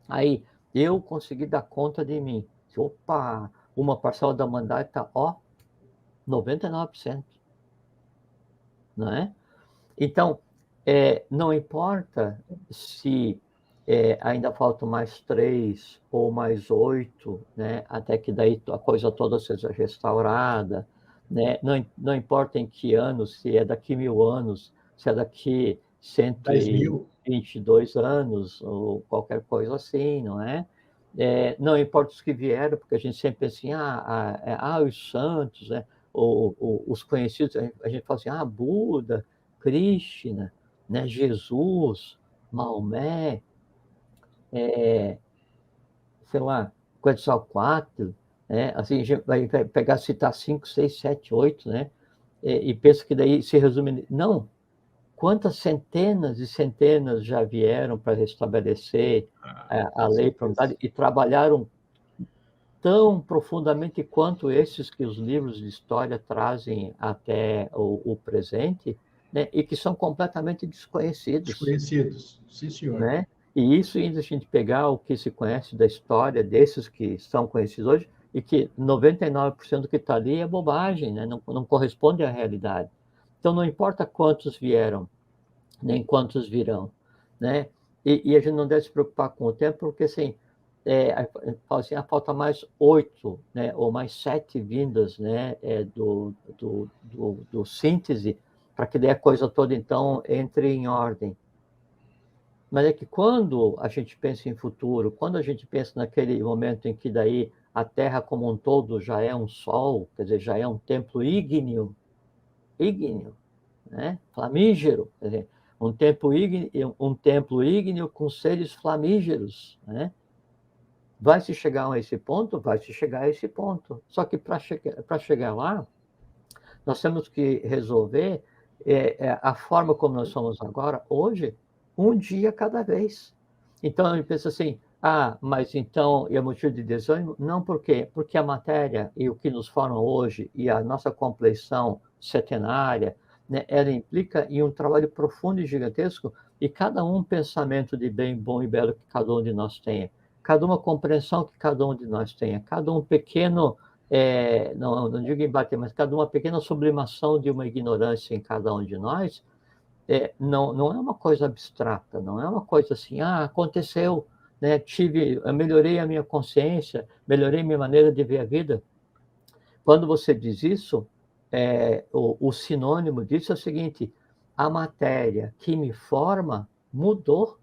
Aí, eu consegui dar conta de mim. Opa, uma parcela da humanidade está, 99%. Não é? Então, não importa se ainda faltam mais 3 ou mais 8, né, até que daí a coisa toda seja restaurada, né? Não importa em que ano, se é daqui 1000 anos, se é daqui 122 anos, ou qualquer coisa assim, não é? Não importa os que vieram, porque a gente sempre pensa assim, os santos, né? Os conhecidos, a gente fala assim, Buda, Krishna, né, Jesus, Maomé, sei lá, Quetzalcoatl, né? Assim, a gente vai pegar, citar 5, 6, 7, 8, né? E pensa que daí se resume... Não! Quantas centenas e centenas já vieram para restabelecer a lei para a humanidade e trabalharam tão profundamente quanto esses que os livros de história trazem até o presente, né? E que são completamente desconhecidos. Desconhecidos, sim, senhor. Né? E isso ainda a gente pegar o que se conhece da história desses que são conhecidos hoje, e que 99% do que está ali é bobagem, né? Não corresponde à realidade. Então, não importa quantos vieram, nem quantos virão, né? E a gente não deve se preocupar com o tempo, porque assim, fala assim, falta mais 8, né? Ou mais 7 vindas, né? Do síntese, para que daí a coisa toda, então, entre em ordem. Mas é que quando a gente pensa em futuro, quando a gente pensa naquele momento em que daí a Terra como um todo já é um sol, quer dizer, já é um templo ígneo, né? Flamígero, quer dizer, um templo ígneo com seres flamígeros, né? Vai se chegar a esse ponto? Vai se chegar a esse ponto. Só que para chegar lá, nós temos que resolver a forma como nós somos agora, hoje, um dia cada vez. Então, a gente pensa assim, mas então é motivo de desânimo? Não, por quê? Porque a matéria e o que nos forma hoje e a nossa compleição setenária, né, ela implica em um trabalho profundo e gigantesco e cada um pensamento de bem, bom e belo que cada um de nós tenha, cada uma compreensão que cada um de nós tenha, cada um pequeno não digo embate, mas cada uma pequena sublimação de uma ignorância em cada um de nós, não é uma coisa abstrata, não é uma coisa assim, aconteceu, né, eu melhorei a minha consciência, melhorei minha maneira de ver a vida. Quando você diz isso, o sinônimo disso é o seguinte, a matéria que me forma mudou,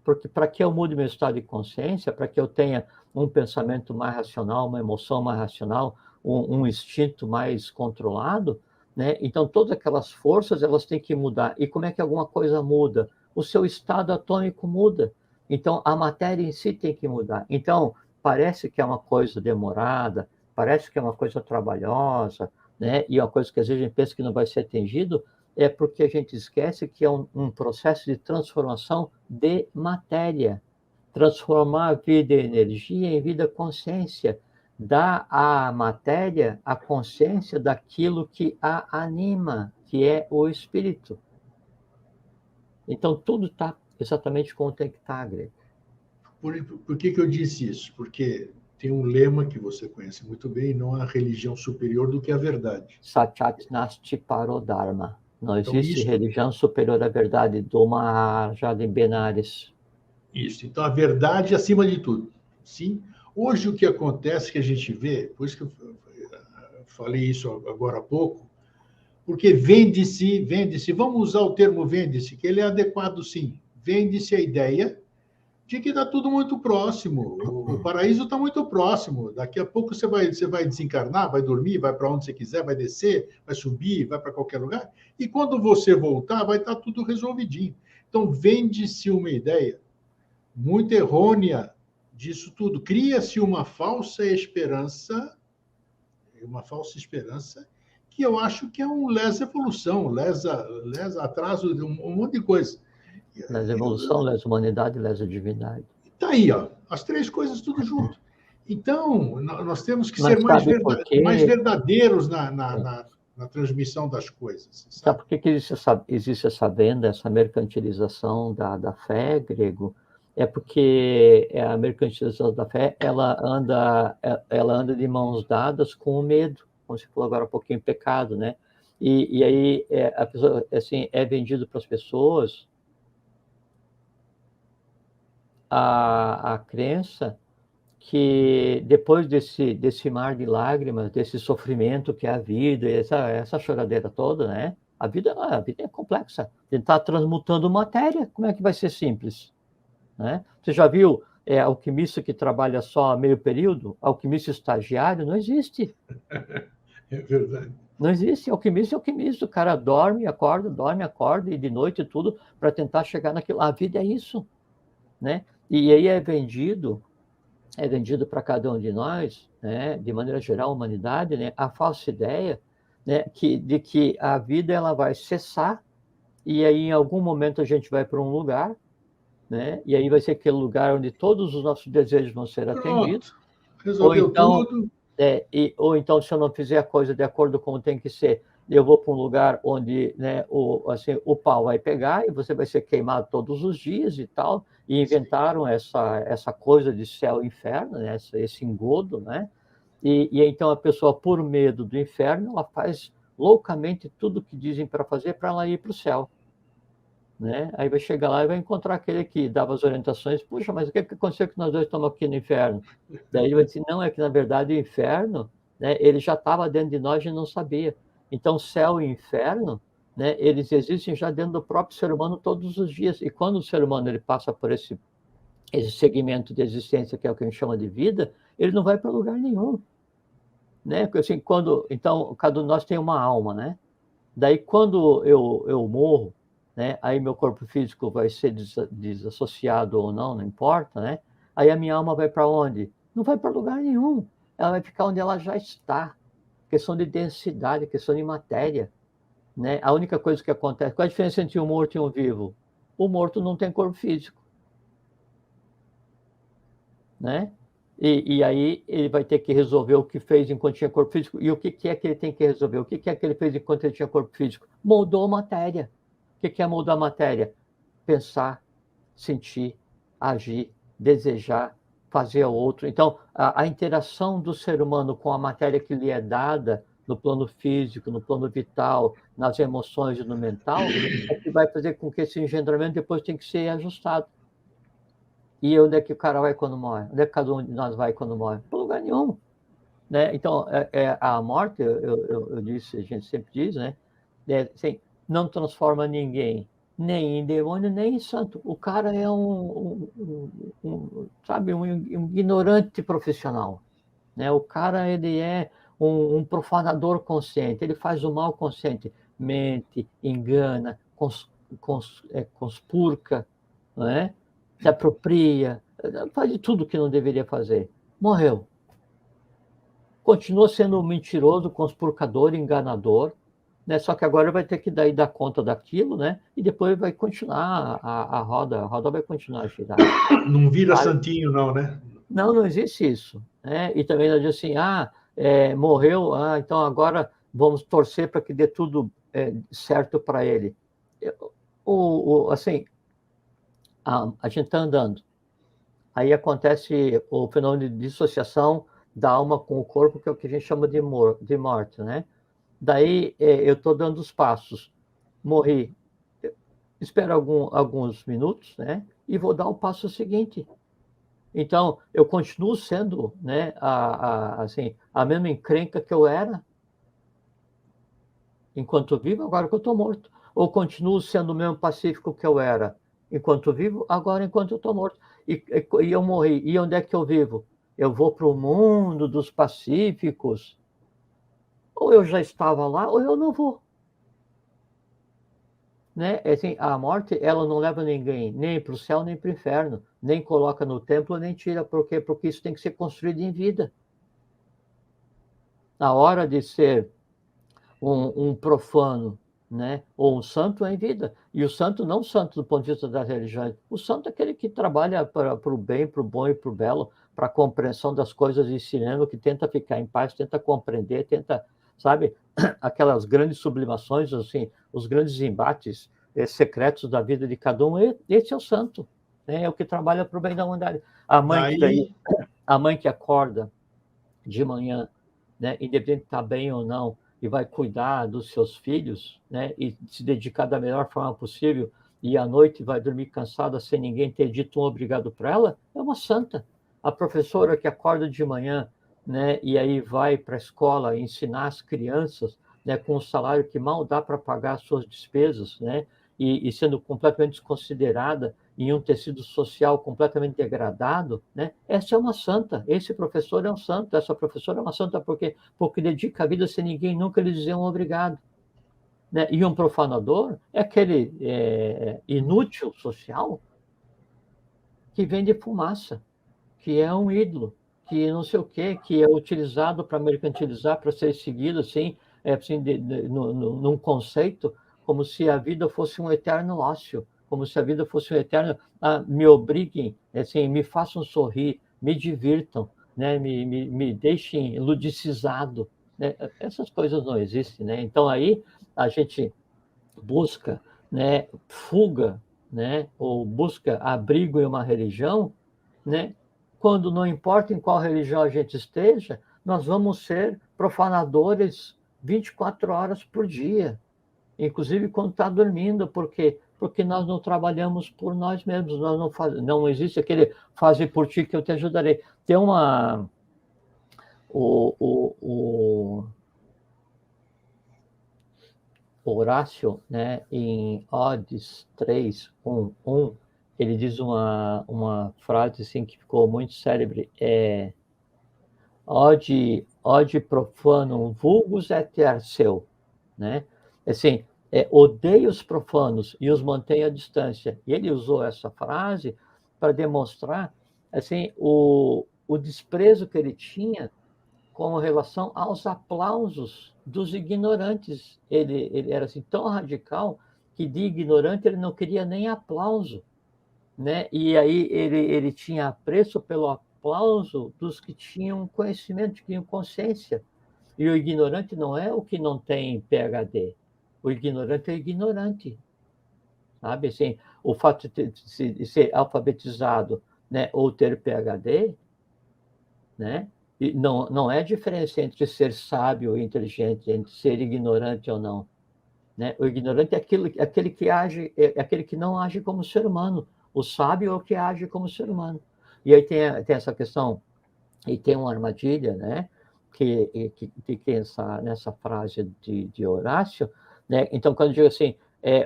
porque para que eu mude meu estado de consciência, para que eu tenha um pensamento mais racional, uma emoção mais racional, um instinto mais controlado, né? Então todas aquelas forças elas têm que mudar. E como é que alguma coisa muda? O seu estado atômico muda. Então a matéria em si tem que mudar. Então parece que é uma coisa demorada, parece que é uma coisa trabalhosa, né? E uma coisa que às vezes a gente pensa que não vai ser atingido, é porque a gente esquece que é um processo de transformação de matéria. Transformar a vida em energia em vida consciência. Dá à matéria a consciência daquilo que a anima, que é o espírito. Então, tudo está exatamente como tem que estar, Greg. Por que eu disse isso? Porque tem um lema que você conhece muito bem, não há religião superior do que a verdade. Satyat Nasti Parodharma. Não existe Então, religião superior à verdade, do Maharaja Benares. Isso. Então, a verdade acima de tudo. Sim. Hoje, o que acontece que a gente vê, por isso que eu falei isso agora há pouco, porque vende-se, vamos usar o termo vende-se, que ele é adequado sim. Vende-se a ideia de que está tudo muito próximo, o paraíso está muito próximo. Daqui a pouco você vai desencarnar, vai dormir, vai para onde você quiser, vai descer, vai subir, vai para qualquer lugar, e quando você voltar, vai estar tudo resolvidinho. Então, vende-se uma ideia muito errônea disso tudo. Cria-se uma falsa esperança que eu acho que é um lesa evolução, lesa atraso de um monte de coisa. Lesa evolução, lesa humanidade, lesa divindade. Está aí, ó, as três coisas tudo junto. Então, nós temos que ser mais verdadeiros na transmissão das coisas. Sabe por que existe essa venda, essa mercantilização da fé, Grego? É porque a mercantilização da fé, ela anda de mãos dadas com o medo, como você falou agora há pouquinho, pecado, né? E aí a pessoa, assim, é vendido para as pessoas a crença que depois desse mar de lágrimas, desse sofrimento que é a vida, essa choradeira toda, né? A vida é complexa. Ele está transmutando matéria, como é que vai ser simples? Né? Você já viu alquimista que trabalha só meio período? Alquimista estagiário? Não existe. É verdade. Não existe. Alquimista é alquimista. O cara dorme, acorda, e de noite tudo para tentar chegar naquilo. A vida é isso. Né? E aí é vendido para cada um de nós, né, de maneira geral, a humanidade, né, a falsa ideia, né, de que a vida ela vai cessar e aí em algum momento a gente vai para um lugar, né, e aí vai ser aquele lugar onde todos os nossos desejos vão ser atendidos. Resolveu tudo. Ou então, se eu não fizer a coisa de acordo com como tem que ser, eu vou para um lugar onde, né, o pau vai pegar e você vai ser queimado todos os dias e tal. E inventaram essa coisa de céu e inferno, né, esse engodo, né? E então a pessoa, por medo do inferno, ela faz loucamente tudo o que dizem para fazer para ela ir para o céu. Né? Aí vai chegar lá e vai encontrar aquele que dava as orientações. Puxa, mas o que aconteceu que nós dois estamos aqui no inferno? Daí ele vai dizer, não, é que na verdade o inferno, né, ele já estava dentro de nós e não sabia. Então céu e inferno, né, eles existem já dentro do próprio ser humano todos os dias. E quando o ser humano ele passa por esse segmento de existência, que é o que a gente chama de vida, ele não vai para lugar nenhum. Né? Porque, assim, então, cada um de nós tem uma alma, né? Daí, quando eu morro, né, aí meu corpo físico vai ser desassociado ou não, não importa, né? Aí a minha alma vai para onde? Não vai para lugar nenhum. Ela vai ficar onde ela já está. Questão de densidade, questão de matéria, né? A única coisa que acontece... Qual a diferença entre um morto e um vivo? O morto não tem corpo físico, né? E aí ele vai ter que resolver o que fez enquanto tinha corpo físico. E o que é que ele tem que resolver? O que é que ele fez enquanto ele tinha corpo físico? Moldou a matéria. O que é moldar a matéria? Pensar, sentir, agir, desejar, fazer ao outro. Então, a interação do ser humano com a matéria que lhe é dada no plano físico, no plano vital, nas emoções e no mental, é que vai fazer com que esse engendramento depois tenha que ser ajustado. E onde é que o cara vai quando morre? Onde é que cada um de nós vai quando morre? Para lugar nenhum. Né? Então, a morte, eu disse, a gente sempre diz, né? Assim, não transforma ninguém, nem em demônio, nem em santo. O cara é sabe, um ignorante profissional. Né? O cara, ele é um profanador consciente, ele faz o mal consciente, mente, engana, conspurca, né? Se apropria, faz de tudo que não deveria fazer. Morreu. Continua sendo um mentiroso, conspurcador, enganador, né? Só que agora vai ter que dar conta daquilo, né? E depois vai continuar a roda vai continuar a girar. Não vira santinho, não, né? Não existe isso. Né? E também diz assim, morreu, então agora vamos torcer para que dê tudo certo para ele. Assim, a gente está andando. Aí acontece o fenômeno de dissociação da alma com o corpo, que é o que a gente chama de morte, né? Daí eu estou dando os passos. Morri. Espero alguns minutos, né? E vou dar o passo seguinte. Então, eu continuo sendo, né, assim, a mesma encrenca que eu era enquanto vivo, agora que eu estou morto. Ou continuo sendo o mesmo pacífico que eu era enquanto vivo, agora enquanto eu estou morto. E eu morri. E onde é que eu vivo? Eu vou para o mundo dos pacíficos. Ou eu já estava lá, ou eu não vou. Né? Assim, a morte, ela não leva ninguém nem para o céu, nem para o inferno. Nem coloca no templo, nem tira. Por quê? Porque isso tem que ser construído em vida. Na hora de ser um profano, né? Ou um santo é em vida. E o santo, não santo do ponto de vista da religião, o santo é aquele que trabalha para o bem, para o bom e para o belo, para a compreensão das coisas e cinema, que tenta ficar em paz, tenta compreender, tenta, sabe, aquelas grandes sublimações, assim, os grandes embates secretos da vida de cada um. Esse é o santo, né? É o que trabalha para o bem da humanidade. A mãe que acorda de manhã, né, independente de estar bem ou não, e vai cuidar dos seus filhos, né, e se dedicar da melhor forma possível, e à noite vai dormir cansada sem ninguém ter dito um obrigado para ela, é uma santa. A professora que acorda de manhã, né, e aí vai para a escola ensinar as crianças, né, com um salário que mal dá para pagar as suas despesas, né, e sendo completamente desconsiderada em um tecido social completamente degradado, né? Essa é uma santa, esse professor é um santo, essa professora é uma santa porque dedica a vida sem ninguém nunca lhe dizer um obrigado. Né? E um profanador é aquele inútil social que vende fumaça, que é um ídolo, que não sei o quê, que é utilizado para mercantilizar, para ser seguido assim, num conceito como se a vida fosse um eterno ócio, como se a vida fosse um eterno... me obriguem, assim, me façam sorrir, me divirtam, né? me deixem ludicizado. Né? Essas coisas não existem. Né? Então, aí a gente busca, né, fuga, né, ou busca abrigo em uma religião, né, quando não importa em qual religião a gente esteja, nós vamos ser profanadores 24 horas por dia, inclusive quando está dormindo, porque nós não trabalhamos por nós mesmos, não existe aquele faze por ti que eu te ajudarei. Tem uma... Horácio, né, em Odes 3:1, ele diz uma frase assim que ficou muito célebre, ode profanum vulgus et arceu, né? Assim, odeia os profanos e os mantém à distância. E ele usou essa frase para demonstrar assim, o desprezo que ele tinha com relação aos aplausos dos ignorantes. Ele era assim, tão radical que de ignorante ele não queria nem aplauso, né? E aí ele tinha apreço pelo aplauso dos que tinham conhecimento, que tinham consciência. E o ignorante não é o que não tem PhD. O ignorante é ignorante, sabe? Assim, o fato de ser alfabetizado, né, ou ter PhD, né? E não é diferença entre ser sábio e inteligente, entre ser ignorante ou não, né? O ignorante é aquele que age, aquele que não age como ser humano. O sábio é o que age como ser humano. E aí tem essa questão, e tem uma armadilha, né? Que nessa frase de Horácio, né? Então, quando eu digo assim,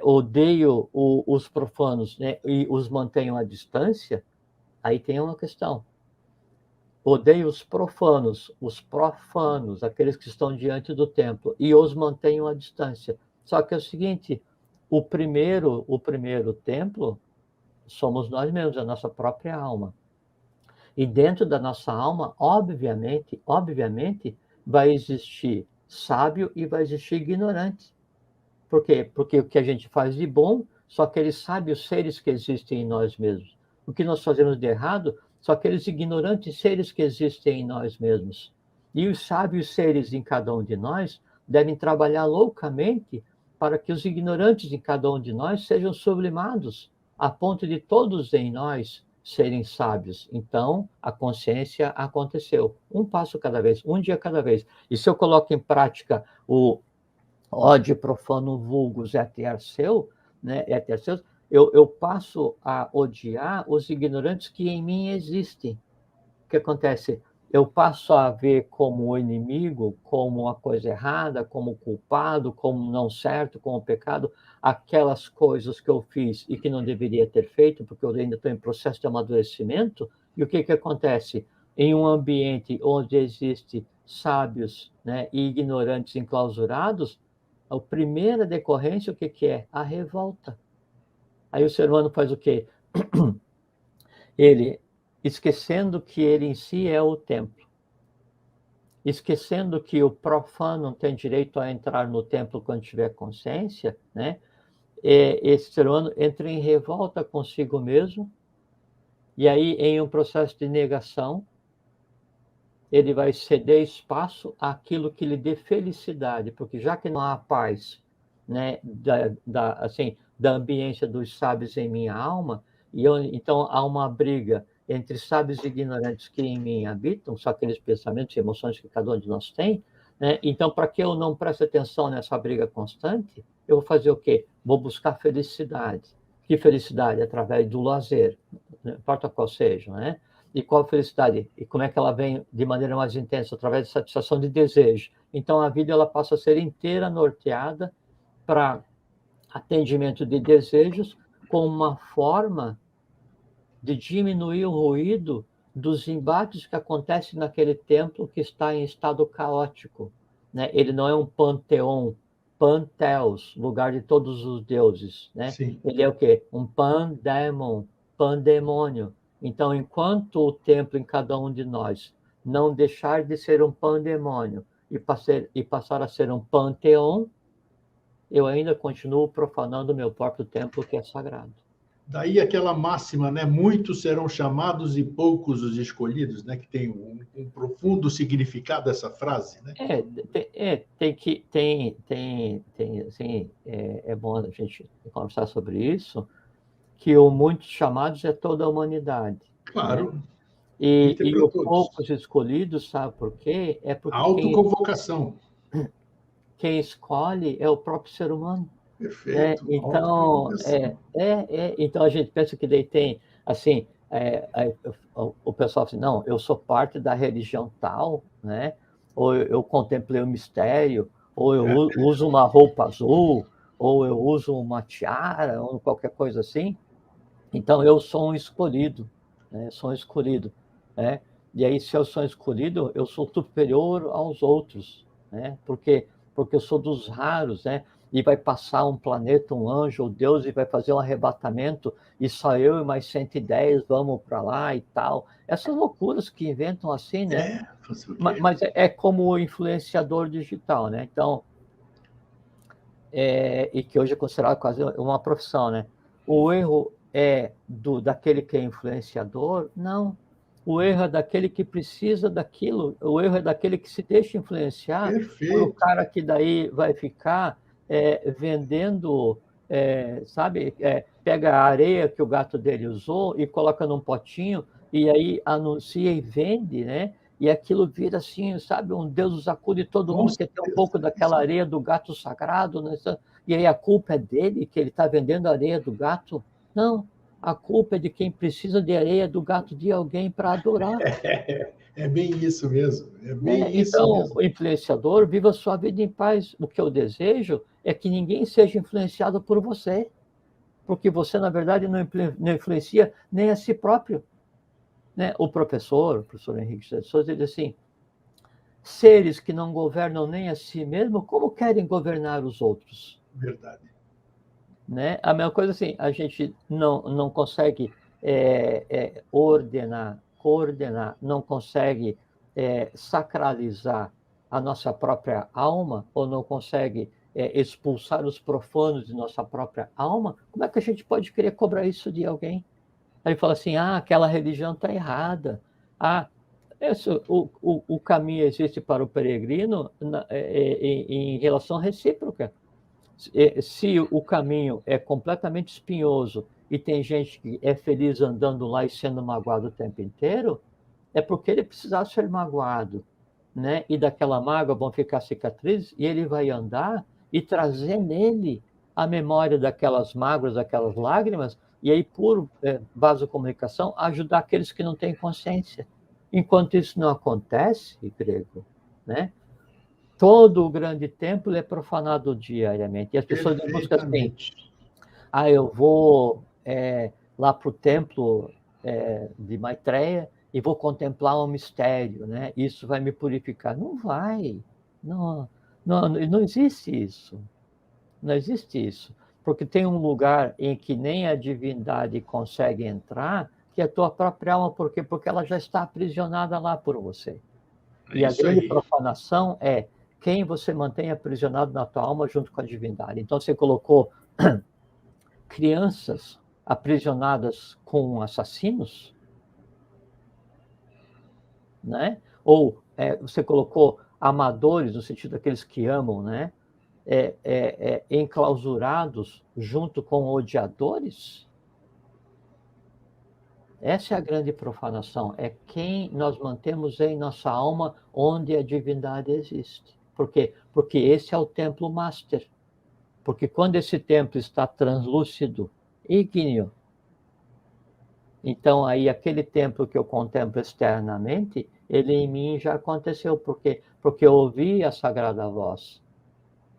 odeio os profanos, né, e os mantenho à distância, aí tem uma questão. Odeio os profanos, aqueles que estão diante do templo, e os mantenho à distância. Só que é o seguinte, o primeiro templo somos nós mesmos, a nossa própria alma. E dentro da nossa alma, obviamente, vai existir sábio e vai existir ignorante. Por quê? Porque o que a gente faz de bom são aqueles sábios seres que existem em nós mesmos. O que nós fazemos de errado são aqueles ignorantes seres que existem em nós mesmos. E os sábios seres em cada um de nós devem trabalhar loucamente para que os ignorantes em cada um de nós sejam sublimados, a ponto de todos em nós serem sábios. Então, a consciência aconteceu. Um passo cada vez, um dia cada vez. E se eu coloco em prática o ode profano vulgus et arceu, né, et arceus, eu passo a odiar os ignorantes que em mim existem. O que acontece? Eu passo a ver como inimigo, como uma coisa errada, como culpado, como não certo, como pecado, aquelas coisas que eu fiz e que não deveria ter feito, porque eu ainda estou em processo de amadurecimento. E o que acontece? Em um ambiente onde existe sábios, né, e ignorantes enclausurados, a primeira decorrência, o que é? A revolta. Aí o ser humano faz o quê? Ele, esquecendo que ele em si é o templo, esquecendo que o profano tem direito a entrar no templo quando tiver consciência, né? Esse ser humano entra em revolta consigo mesmo, e aí em um processo de negação, ele vai ceder espaço àquilo que lhe dê felicidade, porque já que não há paz, né, da ambiência dos sábios em minha alma, então há uma briga entre sábios e ignorantes que em mim habitam, são aqueles pensamentos e emoções que cada um de nós tem, né? Então, para que eu não preste atenção nessa briga constante, eu vou fazer o quê? Vou buscar felicidade. Que felicidade? Através do lazer, não importa qual seja, né? E qual felicidade? E como é que ela vem de maneira mais intensa? Através de satisfação de desejo. Então, a vida ela passa a ser inteira norteada para atendimento de desejos, com uma forma de diminuir o ruído dos embates que acontecem naquele templo que está em estado caótico, né? Ele não é um panteão, panteos, lugar de todos os deuses, né? Sim. Ele é o quê? Um pandemônio. Então, enquanto o templo em cada um de nós não deixar de ser um pandemônio e passar a ser um panteão, eu ainda continuo profanando o meu próprio templo, que é sagrado. Daí aquela máxima, né? Muitos serão chamados e poucos os escolhidos, né? Que tem um profundo significado essa frase, né? Assim, é bom a gente conversar sobre isso, que o muitos chamados é toda a humanidade. Claro. Né? E para o todos. poucos escolhidos, sabe por quê? É porque a autoconvocação. Quem escolhe é o próprio ser humano. Perfeito. Então, então a gente pensa que daí tem, assim, o pessoal assim, não, eu sou parte da religião tal, né? Ou eu contemplei o mistério, ou eu uso uma roupa azul, ou eu uso uma tiara, ou qualquer coisa assim. Então, eu sou um escolhido, né? Sou um escolhido, né? E aí, se eu sou escolhido, eu sou superior aos outros, né? Porque eu sou dos raros, né? E vai passar um planeta, um anjo, ou Deus, e vai fazer um arrebatamento, e só eu e mais 110 vamos para lá e tal. Essas loucuras que inventam assim, né? Fazer o quê? Mas é como influenciador digital, né? Então, e que hoje é considerado quase uma profissão, né? O erro é daquele que é influenciador? Não. O erro é daquele que precisa daquilo, o erro é daquele que se deixa influenciar por o Perfeito. cara que daí vai ficar vendendo, sabe? Pega a areia que o gato dele usou e coloca num potinho e aí anuncia e vende, né? E aquilo vira assim, sabe, um Deus acude todo Com mundo que tem um pouco certeza. daquela areia do gato sagrado, né? E aí a culpa é dele, que ele está vendendo a areia do gato? Não, a culpa é de quem precisa de areia do gato de alguém para adorar. É bem isso mesmo. É bem isso Então, mesmo. o influenciador, viva sua vida em paz. O que eu desejo é que ninguém seja influenciado por você, porque você, na verdade, não influencia nem a si próprio. Né? O professor Henrique de Souza, diz assim, seres que não governam nem a si mesmo, como querem governar os outros? Verdade. Né? A mesma coisa assim, a gente não consegue ordenar, coordenar, não consegue sacralizar a nossa própria alma, ou não consegue expulsar os profanos de nossa própria alma, como é que a gente pode querer cobrar isso de alguém? Aí ele fala assim, aquela religião está errada. O caminho existe para o peregrino em relação recíproca. Se o caminho é completamente espinhoso e tem gente que é feliz andando lá e sendo magoado o tempo inteiro, é porque ele precisava ser magoado, né? E daquela mágoa vão ficar cicatrizes e ele vai andar e trazer nele a memória daquelas mágoas, daquelas lágrimas, e aí, por vasocomunicação, ajudar aqueles que não têm consciência. Enquanto isso não acontece, grego, né? Todo o grande templo é profanado diariamente. E as pessoas buscam assim, Perfeitamente. eu vou lá para o templo de Maitreya e vou contemplar um mistério, né? Isso vai me purificar. Não vai. Não, não existe isso. Não existe isso. Porque tem um lugar em que nem a divindade consegue entrar, que é a tua própria alma. Por quê? Porque ela já está aprisionada lá por você. É E a isso grande aí. profanação é quem você mantém aprisionado na tua alma junto com a divindade. Então você colocou crianças aprisionadas com assassinos, né? Ou você colocou amadores, no sentido daqueles que amam, né? Enclausurados junto com odiadores. Essa é a grande profanação, é quem nós mantemos em nossa alma onde a divindade existe. Por quê? Porque esse é o templo master. Porque quando esse templo está translúcido, ígneo, então aí aquele templo que eu contemplo externamente, ele em mim já aconteceu. Por quê? Porque eu ouvi a sagrada voz,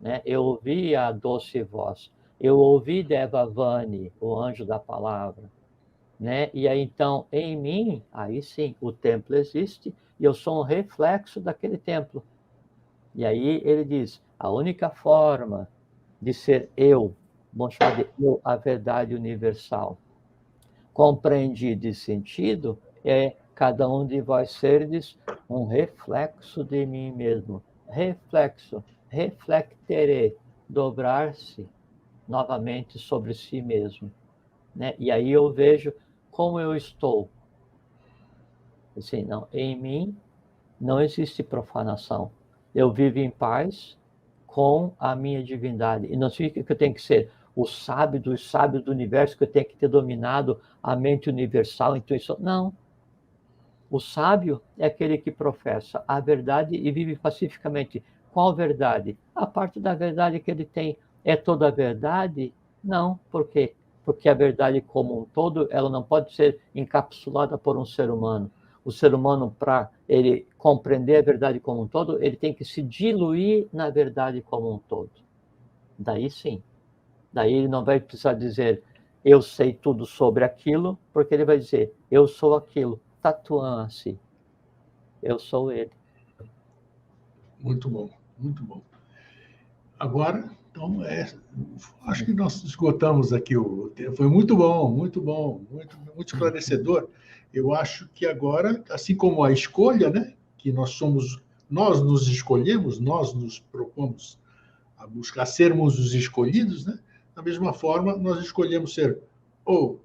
né? Eu ouvi a doce voz, eu ouvi Devavani, o anjo da palavra, né? E aí então em mim, aí sim, o templo existe e eu sou um reflexo daquele templo. E aí ele diz, a única forma de ser eu, vamos chamar de eu, a verdade universal, compreendido e sentido, é cada um de vós serdes um reflexo de mim mesmo. Reflexo, reflectere, dobrar-se novamente sobre si mesmo. Né? E aí eu vejo como eu estou. Assim, não, em mim não existe profanação. Eu vivo em paz com a minha divindade. E não significa que eu tenho que ser o sábio dos sábios do universo, que eu tenho que ter dominado a mente universal, a intuição. Não. O sábio é aquele que professa a verdade e vive pacificamente. Qual verdade? A parte da verdade que ele tem. É toda a verdade? Não. Por quê? Porque a verdade como um todo, ela não pode ser encapsulada por um ser humano. o ser humano, para ele compreender a verdade como um todo, ele tem que se diluir na verdade como um todo. Daí sim. Daí ele não vai precisar dizer, eu sei tudo sobre aquilo, porque ele vai dizer, eu sou aquilo, tatuando-se. Eu sou ele. Muito bom, muito bom. Agora, então, acho que nós esgotamos aqui o tempo. Foi muito bom, muito bom, muito esclarecedor. Eu acho que agora, assim como a escolha, né, que nós nos escolhemos, nós nos propomos a buscar sermos os escolhidos, né? Da mesma forma, nós escolhemos ser ou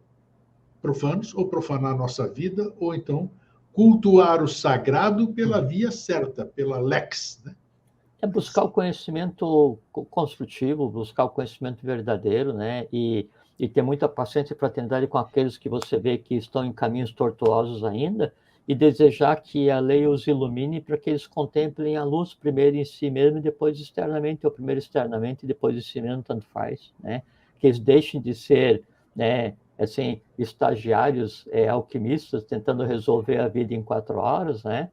profanos, ou profanar a nossa vida, ou então cultuar o sagrado pela via certa, pela lex, né? É buscar o conhecimento construtivo, buscar o conhecimento verdadeiro, né? E ter muita paciência e fraternidade com aqueles que você vê que estão em caminhos tortuosos ainda, e desejar que a lei os ilumine para que eles contemplem a luz primeiro em si mesmo e depois externamente, ou primeiro externamente e depois em si mesmo, tanto faz, né? Que eles deixem de ser, né, assim, estagiários alquimistas tentando resolver a vida em 4 horas, né?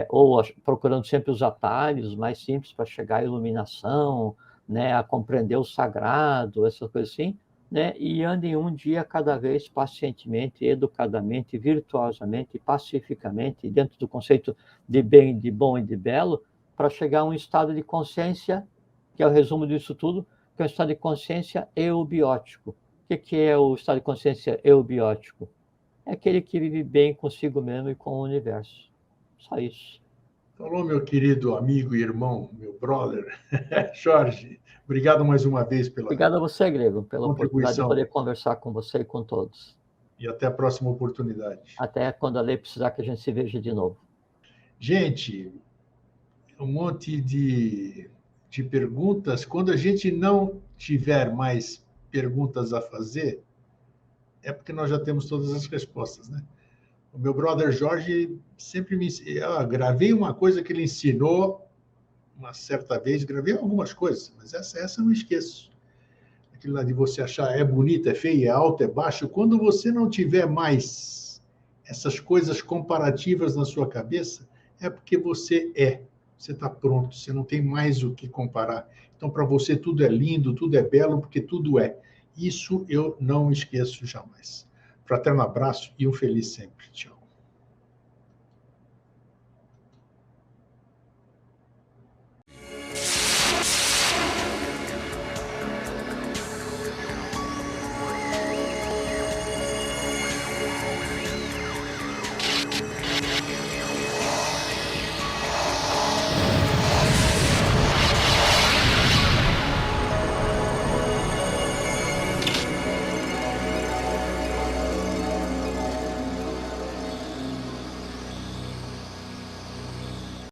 Ou procurando sempre os atalhos mais simples para chegar à iluminação, né, a compreender o sagrado, essas coisas assim, né, e andem um dia cada vez pacientemente, educadamente, virtuosamente, pacificamente, dentro do conceito de bem, de bom e de belo, para chegar a um estado de consciência, que é o resumo disso tudo, que é um estado de consciência eubiótico. O que é o estado de consciência eubiótico? É aquele que vive bem consigo mesmo e com o universo. Só isso. Falou, meu querido amigo e irmão, meu brother, Jorge. Obrigado mais uma vez pela Obrigado a você, Grego, pela oportunidade de contribuição. poder conversar com você e com todos. E até a próxima oportunidade. Até quando a lei precisar que a gente se veja de novo. Gente, um monte de perguntas. Quando a gente não tiver mais perguntas a fazer, é porque nós já temos todas as respostas, né? O meu brother Jorge sempre me... gravei uma coisa que ele ensinou uma certa vez, gravei algumas coisas, mas essa eu não esqueço. Aquilo lá de você achar é bonita, é feia, é alta, é baixa. Quando você não tiver mais essas coisas comparativas na sua cabeça, é porque você está pronto, você não tem mais o que comparar. Então, para você, tudo é lindo, tudo é belo, porque tudo é. Isso eu não esqueço jamais. Fraterno abraço e um feliz sempre. Tchau.